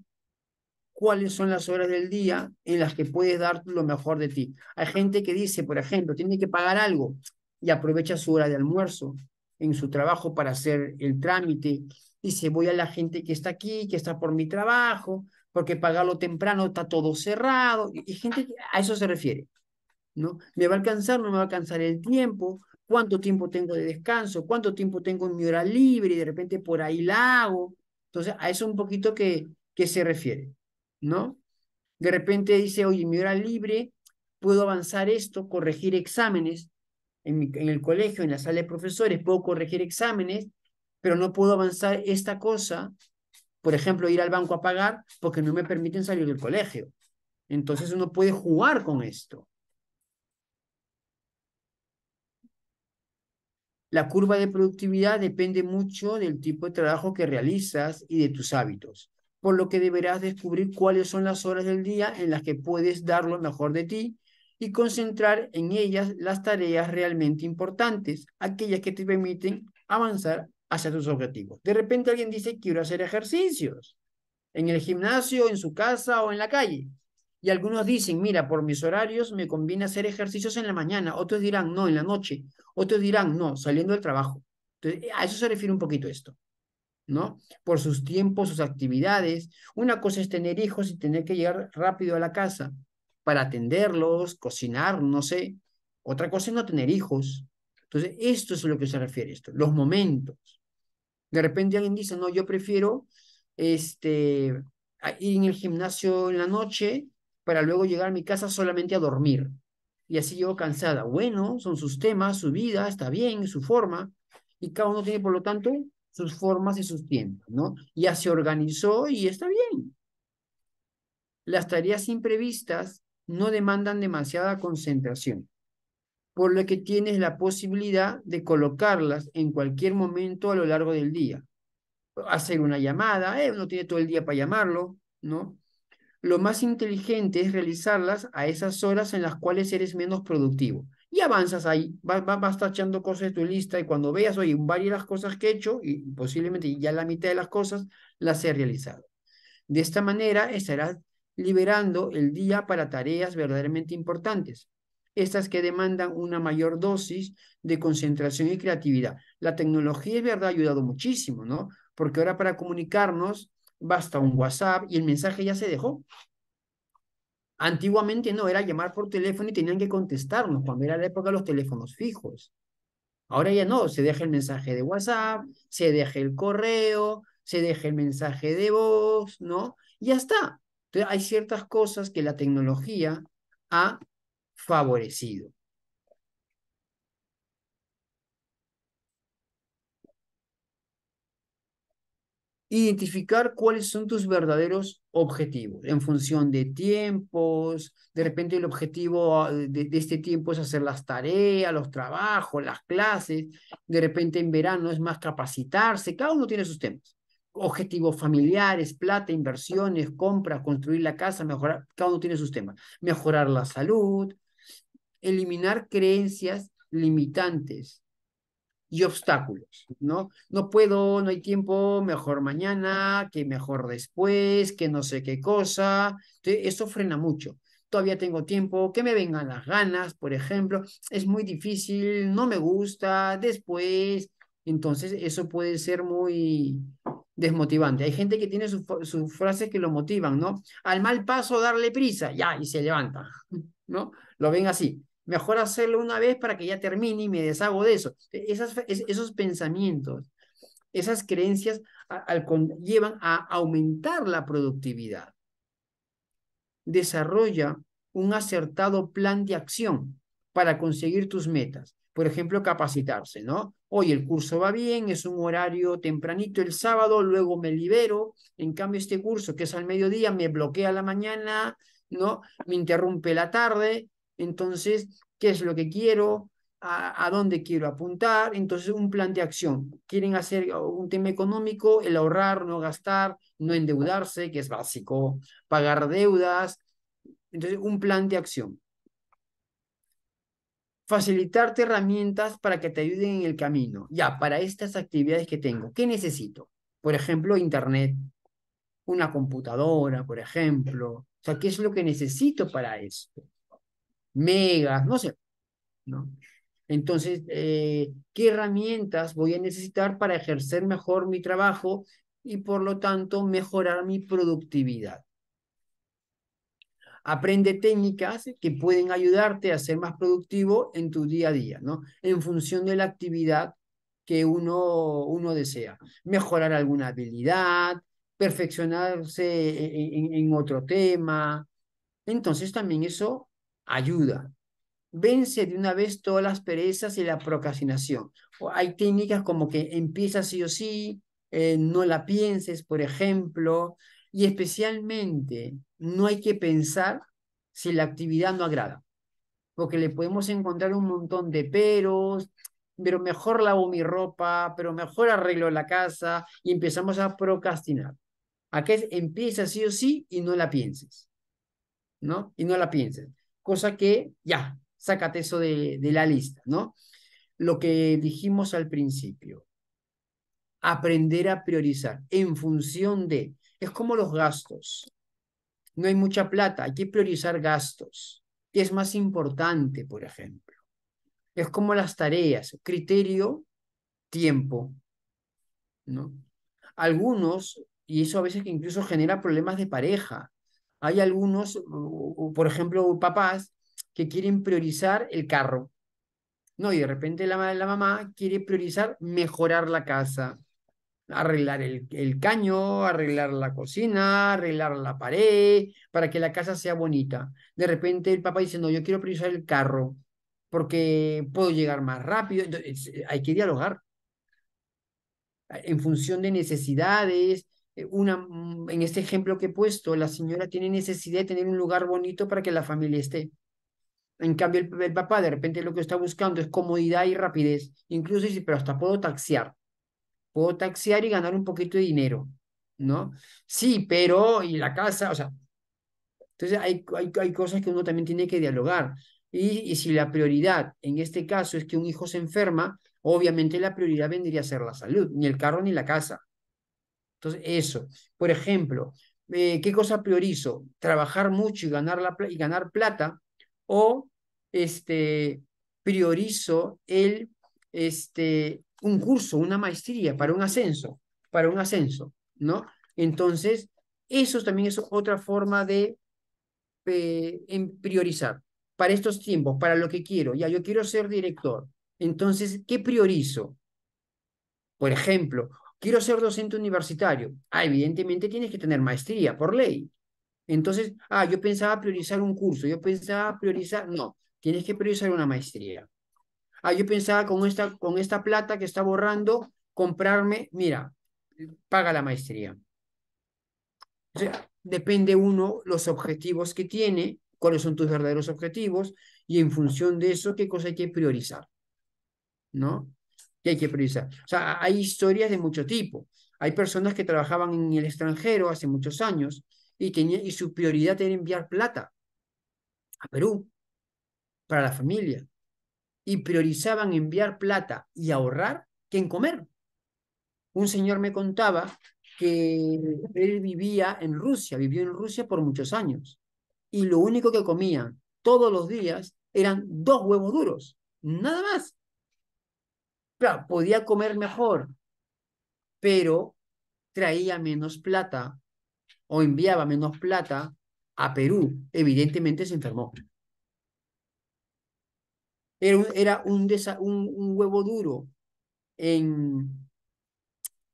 S1: cuáles son las horas del día en las que puedes dar lo mejor de ti. Hay gente que dice, por ejemplo, tiene que pagar algo y aprovecha su hora de almuerzo en su trabajo para hacer el trámite. Dice, voy a la gente que está aquí, que está por mi trabajo, porque pagarlo temprano está todo cerrado, y gente que a eso se refiere, ¿no? ¿Me va a alcanzar? ¿No me va a alcanzar el tiempo? ¿Cuánto tiempo tengo de descanso? ¿Cuánto tiempo tengo en mi hora libre? Y de repente por ahí la hago. Entonces, a eso un poquito que se refiere, ¿no? De repente dice, oye, en mi hora libre puedo avanzar esto, corregir exámenes en el colegio, en la sala de profesores, puedo corregir exámenes, pero no puedo avanzar esta cosa, por ejemplo, ir al banco a pagar porque no me permiten salir del colegio. Entonces uno puede jugar con esto. La curva de productividad depende mucho del tipo de trabajo que realizas y de tus hábitos, por lo que deberás descubrir cuáles son las horas del día en las que puedes dar lo mejor de ti y concentrar en ellas las tareas realmente importantes, aquellas que te permiten avanzar hacia tus objetivos. De repente alguien dice, quiero hacer ejercicios en el gimnasio, en su casa o en la calle. Y algunos dicen, mira, por mis horarios me conviene hacer ejercicios en la mañana. Otros dirán, no, en la noche. Otros dirán, no, saliendo del trabajo. Entonces, a eso se refiere un poquito esto, ¿no? Por sus tiempos, sus actividades. Una cosa es tener hijos y tener que llegar rápido a la casa para atenderlos, cocinar, no sé. Otra cosa es no tener hijos. Entonces, esto es a lo que se refiere esto, los momentos. De repente alguien dice, no, yo prefiero ir en el gimnasio en la noche para luego llegar a mi casa solamente a dormir. Y así llego cansada. Bueno, son sus temas, su vida, está bien, su forma. Y cada uno tiene, por lo tanto, sus formas y sus tiempos, ¿no? Ya se organizó y está bien. Las tareas imprevistas no demandan demasiada concentración, por lo que tienes la posibilidad de colocarlas en cualquier momento a lo largo del día. Hacer una llamada, uno tiene todo el día para llamarlo, ¿no? Lo más inteligente es realizarlas a esas horas en las cuales eres menos productivo. Y avanzas ahí, vas tachando cosas de tu lista y cuando veas, oye, varias de las cosas que he hecho y posiblemente ya la mitad de las cosas las he realizado. De esta manera estarás liberando el día para tareas verdaderamente importantes, estas que demandan una mayor dosis de concentración y creatividad. La tecnología es verdad ha ayudado muchísimo, ¿no? Porque ahora para comunicarnos basta un WhatsApp y el mensaje ya se dejó. Antiguamente no, era llamar por teléfono y tenían que contestarnos cuando era la época de los teléfonos fijos. Ahora ya no, se deja el mensaje de WhatsApp, se deja el correo, se deja el mensaje de voz, ¿no? Y ya está. Entonces hay ciertas cosas que la tecnología ha favorecido. Identificar cuáles son tus verdaderos objetivos en función de tiempos. De repente el objetivo de este tiempo es hacer las tareas, los trabajos, las clases. De repente en verano es más capacitarse. Cada uno tiene sus temas. Objetivos familiares, plata, inversiones, compras, construir la casa, mejorar. Cada uno tiene sus temas. Mejorar la salud, eliminar creencias limitantes y obstáculos, ¿no? No puedo, no hay tiempo, mejor mañana, que mejor después, que no sé qué cosa. Entonces, eso frena mucho. Todavía tengo tiempo, que me vengan las ganas, por ejemplo. Es muy difícil, no me gusta, después. Entonces, eso puede ser muy desmotivante. Hay gente que tiene sus frases que lo motivan, ¿no? Al mal paso, darle prisa, ya, y se levanta, ¿no? Lo ven así. Mejor hacerlo una vez para que ya termine y me deshago de eso. Esos pensamientos, esas creencias llevan a aumentar la productividad. Desarrolla un acertado plan de acción para conseguir tus metas. Por ejemplo, capacitarse, ¿no? Hoy el curso va bien, es un horario tempranito el sábado, luego me libero. En cambio, este curso que es al mediodía me bloquea la mañana, ¿no? Me interrumpe la tarde. Entonces, ¿qué es lo que quiero? A dónde quiero apuntar? Entonces, un plan de acción. Quieren hacer un tema económico, el ahorrar, no gastar, no endeudarse, que es básico, pagar deudas. Entonces, un plan de acción. Facilitarte herramientas para que te ayuden en el camino. Ya, para estas actividades que tengo, ¿qué necesito? Por ejemplo, internet, una computadora, por ejemplo. O sea, ¿qué es lo que necesito para esto? Megas, no sé, ¿no? Entonces, ¿qué herramientas voy a necesitar para ejercer mejor mi trabajo y por lo tanto mejorar mi productividad? Aprende técnicas que pueden ayudarte a ser más productivo en tu día a día, ¿no? En función de la actividad que uno desea. Mejorar alguna habilidad, perfeccionarse en otro tema. Entonces también eso ayuda. Vence de una vez todas las perezas y la procrastinación. Hay técnicas como que empieza sí o sí, no la pienses, por ejemplo, y especialmente no hay que pensar si la actividad no agrada, porque le podemos encontrar un montón de peros, pero mejor lavo mi ropa, pero mejor arreglo la casa y empezamos a procrastinar. Aquí empieza sí o sí y no la pienses, ¿no? Y no la pienses. Cosa que ya, sácate eso de la lista, ¿no? Lo que dijimos al principio, aprender a priorizar en función de, es como los gastos. No hay mucha plata, hay que priorizar gastos. ¿Qué es más importante, por ejemplo? Es como las tareas, criterio, tiempo, ¿no? Algunos, y eso a veces que incluso genera problemas de pareja. Hay algunos, por ejemplo, papás que quieren priorizar el carro, ¿no? Y de repente la mamá quiere priorizar mejorar la casa, arreglar el caño, arreglar la cocina, arreglar la pared, para que la casa sea bonita. De repente el papá dice, no, yo quiero priorizar el carro porque puedo llegar más rápido. Entonces, hay que dialogar en función de necesidades. En este ejemplo que he puesto, la señora tiene necesidad de tener un lugar bonito para que la familia esté. En cambio, el papá de repente lo que está buscando es comodidad y rapidez. Incluso dice, pero hasta puedo taxiar y ganar un poquito de dinero, ¿no? Sí, pero, y la casa, o sea, entonces hay cosas que uno también tiene que dialogar. Y si la prioridad en este caso es que un hijo se enferma, obviamente la prioridad vendría a ser la salud, ni el carro ni la casa. Entonces, eso. Por ejemplo, ¿qué cosa priorizo? ¿Trabajar mucho y y ganar plata? ¿O priorizo un curso, una maestría para un ascenso, ¿no? Entonces, eso también es otra forma de en priorizar. Para estos tiempos, para lo que quiero. Ya, yo quiero ser director. Entonces, ¿qué priorizo? Por ejemplo, quiero ser docente universitario. Ah, evidentemente tienes que tener maestría por ley. Entonces, yo pensaba priorizar un curso, yo pensaba priorizar, no, tienes que priorizar una maestría. Yo pensaba con esta plata que está borrando, comprarme, mira, paga la maestría. O sea, depende uno los objetivos que tiene, cuáles son tus verdaderos objetivos, y en función de eso, qué cosa hay que priorizar, ¿no? Que hay que priorizar. O sea, hay historias de mucho tipo. Hay personas que trabajaban en el extranjero hace muchos años y su prioridad era enviar plata a Perú para la familia. Y priorizaban enviar plata y ahorrar que en comer. Un señor me contaba que él vivió en Rusia por muchos años. Y lo único que comía todos los días eran 2 huevos duros. Nada más. Claro, podía comer mejor, pero traía menos plata o enviaba menos plata a Perú. Evidentemente se enfermó. Era un huevo duro en,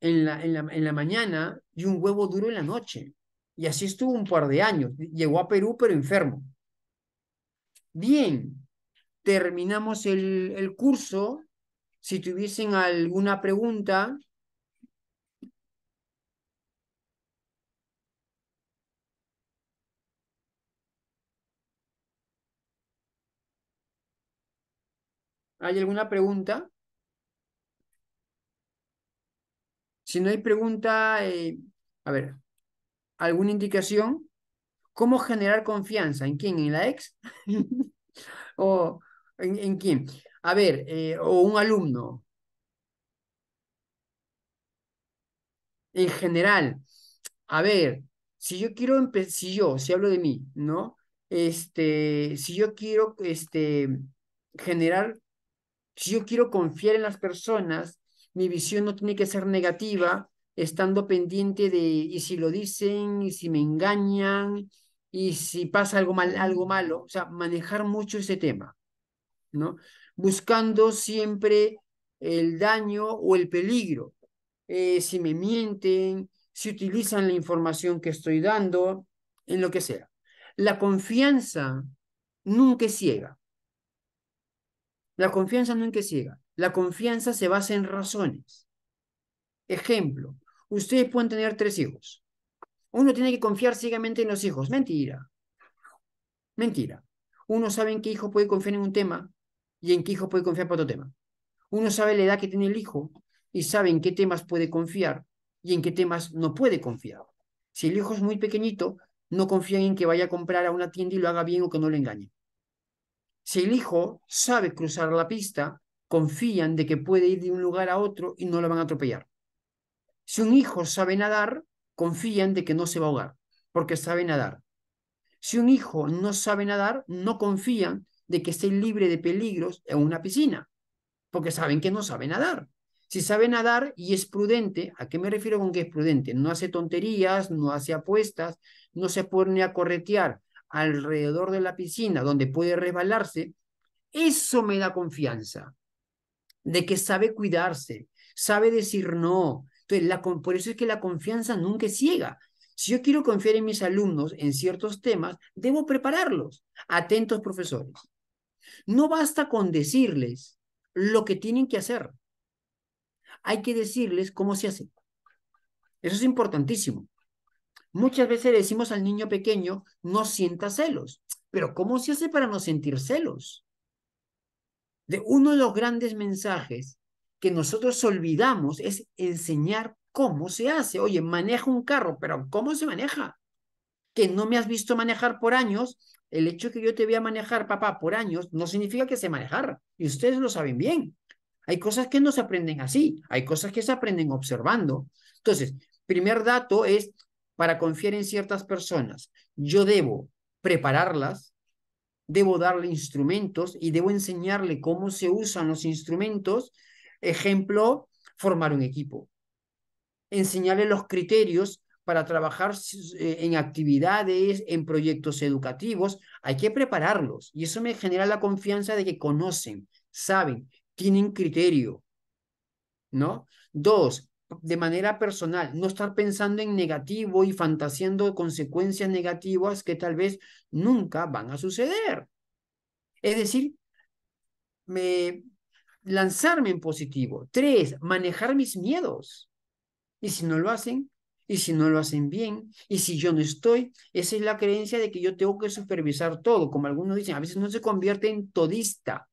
S1: en la mañana y un huevo duro en la noche. Y así estuvo un par de años. Llegó a Perú, pero enfermo. Bien, terminamos el curso. Si tuviesen alguna pregunta, ¿hay alguna pregunta? Si no hay pregunta, a ver, ¿alguna indicación? ¿Cómo generar confianza? ¿En quién? ¿En la ex? ¿O en quién? A ver, o un alumno. En general, a ver, si yo quiero empezar, si hablo de mí, ¿no? Si yo quiero generar, si yo quiero confiar en las personas, mi visión no tiene que ser negativa, estando pendiente de, y si lo dicen, y si me engañan, y si pasa algo mal, algo malo, o sea, manejar mucho ese tema, ¿no? Buscando siempre el daño o el peligro. Si me mienten, si utilizan la información que estoy dando, en lo que sea. La confianza nunca es ciega. La confianza nunca es ciega. La confianza se basa en razones. Ejemplo, ustedes pueden tener 3 hijos. Uno tiene que confiar ciegamente en los hijos. Mentira, mentira. Uno sabe en qué hijo puede confiar en un tema y en qué hijo puede confiar para otro tema. Uno sabe la edad que tiene el hijo y sabe en qué temas puede confiar y en qué temas no puede confiar. Si el hijo es muy pequeñito, no confían en que vaya a comprar a una tienda y lo haga bien o que no lo engañe. Si el hijo sabe cruzar la pista, confían de que puede ir de un lugar a otro y no lo van a atropellar. Si un hijo sabe nadar, confían de que no se va a ahogar, porque sabe nadar. Si un hijo no sabe nadar, no confían de que esté libre de peligros en una piscina, porque saben que no sabe nadar. Si sabe nadar y es prudente, ¿a qué me refiero con que es prudente? No hace tonterías, no hace apuestas, no se pone a corretear alrededor de la piscina donde puede resbalarse. Eso me da confianza de que sabe cuidarse, sabe decir no. Entonces, por eso es que la confianza nunca es ciega. Si yo quiero confiar en mis alumnos en ciertos temas, debo prepararlos. Atentos, profesores. No basta con decirles lo que tienen que hacer. Hay que decirles cómo se hace. Eso es importantísimo. Muchas veces le decimos al niño pequeño, no sienta celos. Pero ¿cómo se hace para no sentir celos? De uno de los grandes mensajes que nosotros olvidamos es enseñar cómo se hace. Oye, maneja un carro, pero ¿cómo se maneja? Que no me has visto manejar por años. El hecho que yo te vea manejar, papá, por años, no significa que sé manejar. Y ustedes lo saben bien. Hay cosas que no se aprenden así, hay cosas que se aprenden observando. Entonces, primer dato es, para confiar en ciertas personas, yo debo prepararlas, debo darle instrumentos y debo enseñarle cómo se usan los instrumentos. Ejemplo, formar un equipo. Enseñarle los criterios para trabajar en actividades, en proyectos educativos. Hay que prepararlos y eso me genera la confianza de que conocen, saben, tienen criterio, ¿no? Dos, de manera personal, no estar pensando en negativo y fantaseando consecuencias negativas que tal vez nunca van a suceder. Es decir, lanzarme en positivo. Tres, manejar mis miedos. Y si no lo hacen, y si no lo hacen bien, y si yo no estoy, esa es la creencia de que yo tengo que supervisar todo. Como algunos dicen, a veces no se convierte en todista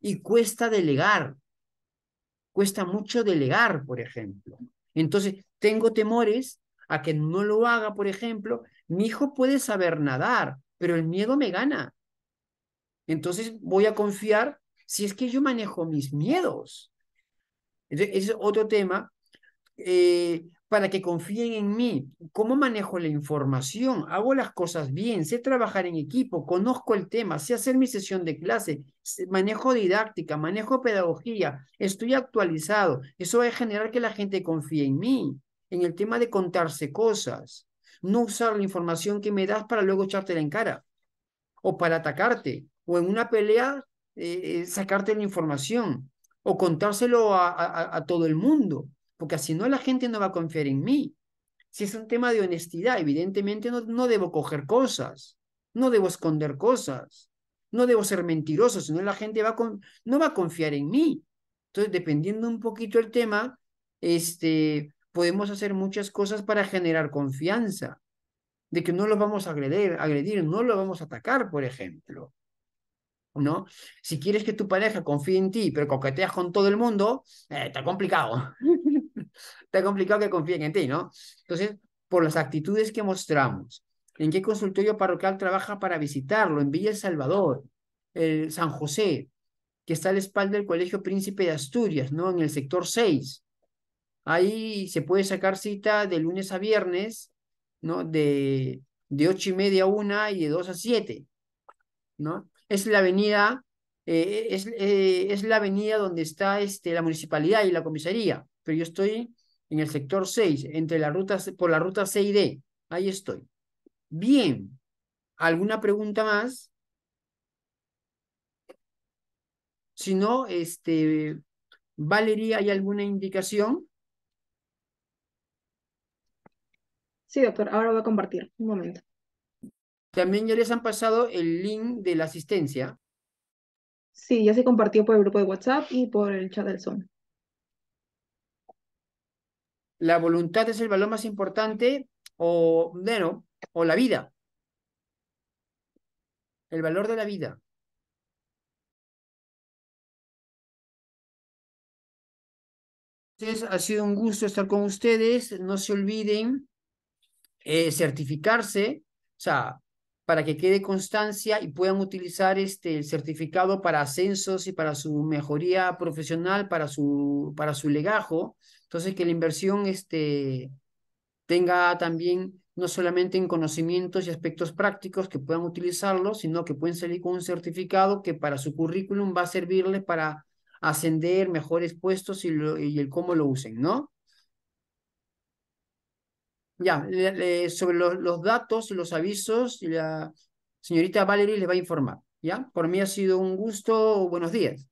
S1: y cuesta mucho delegar, por ejemplo. Entonces, tengo temores a que no lo haga, por ejemplo, mi hijo puede saber nadar, pero el miedo me gana. Entonces, voy a confiar si es que yo manejo mis miedos. Entonces, ese es otro tema para que confíen en mí. ¿Cómo manejo la información? Hago las cosas bien, sé trabajar en equipo, conozco el tema, sé hacer mi sesión de clase, manejo didáctica, manejo pedagogía, estoy actualizado. Eso va a generar que la gente confíe en mí, en el tema de contarse cosas. No usar la información que me das para luego echártela en cara o para atacarte o en una pelea sacarte la información o contárselo a todo el mundo, porque así no la gente no va a confiar en mí. Si es un tema de honestidad, evidentemente no debo coger cosas, no debo esconder cosas, no debo ser mentiroso, sino la gente no va a confiar en mí. Entonces, dependiendo un poquito el tema, podemos hacer muchas cosas para generar confianza, de que no lo vamos a agredir, no lo vamos a atacar, por ejemplo. ¿No? Si quieres que tu pareja confíe en ti, pero coqueteas con todo el mundo, está complicado. Está complicado que confíen en ti, ¿no? Entonces, por las actitudes que mostramos, ¿en qué consultorio parroquial trabaja para visitarlo? En Villa El Salvador, el San José, que está a la espalda del Colegio Príncipe de Asturias, ¿no? En el sector 6. Ahí se puede sacar cita de lunes a viernes, ¿no? De 8:30 a 1 y de 2 a 7. ¿No? Es la avenida, es la avenida donde está la municipalidad y la comisaría, pero yo estoy en el sector 6, por la ruta C y D, ahí estoy. Bien, ¿Alguna pregunta más? Si no, Valerie, ¿hay alguna indicación?
S4: Sí, doctor, ahora voy a compartir. Un momento.
S1: También ya les han pasado el link de la asistencia.
S4: Sí, ya se compartió por el grupo de WhatsApp y por el chat del Zoom.
S1: La voluntad es el valor más importante o, bueno, o la vida, el valor de la vida. Entonces, ha sido un gusto estar con ustedes. No se olviden certificarse, o sea, para que quede constancia y puedan utilizar el certificado para ascensos y para su mejoría profesional, para su legajo. Entonces, que la inversión tenga también no solamente en conocimientos y aspectos prácticos que puedan utilizarlo, sino que pueden salir con un certificado que para su currículum va a servirles para ascender mejores puestos y el cómo lo usen, ¿no? Ya, sobre los datos y los avisos, la señorita Valerie les va a informar, ¿ya? Por mí ha sido un gusto. Buenos días.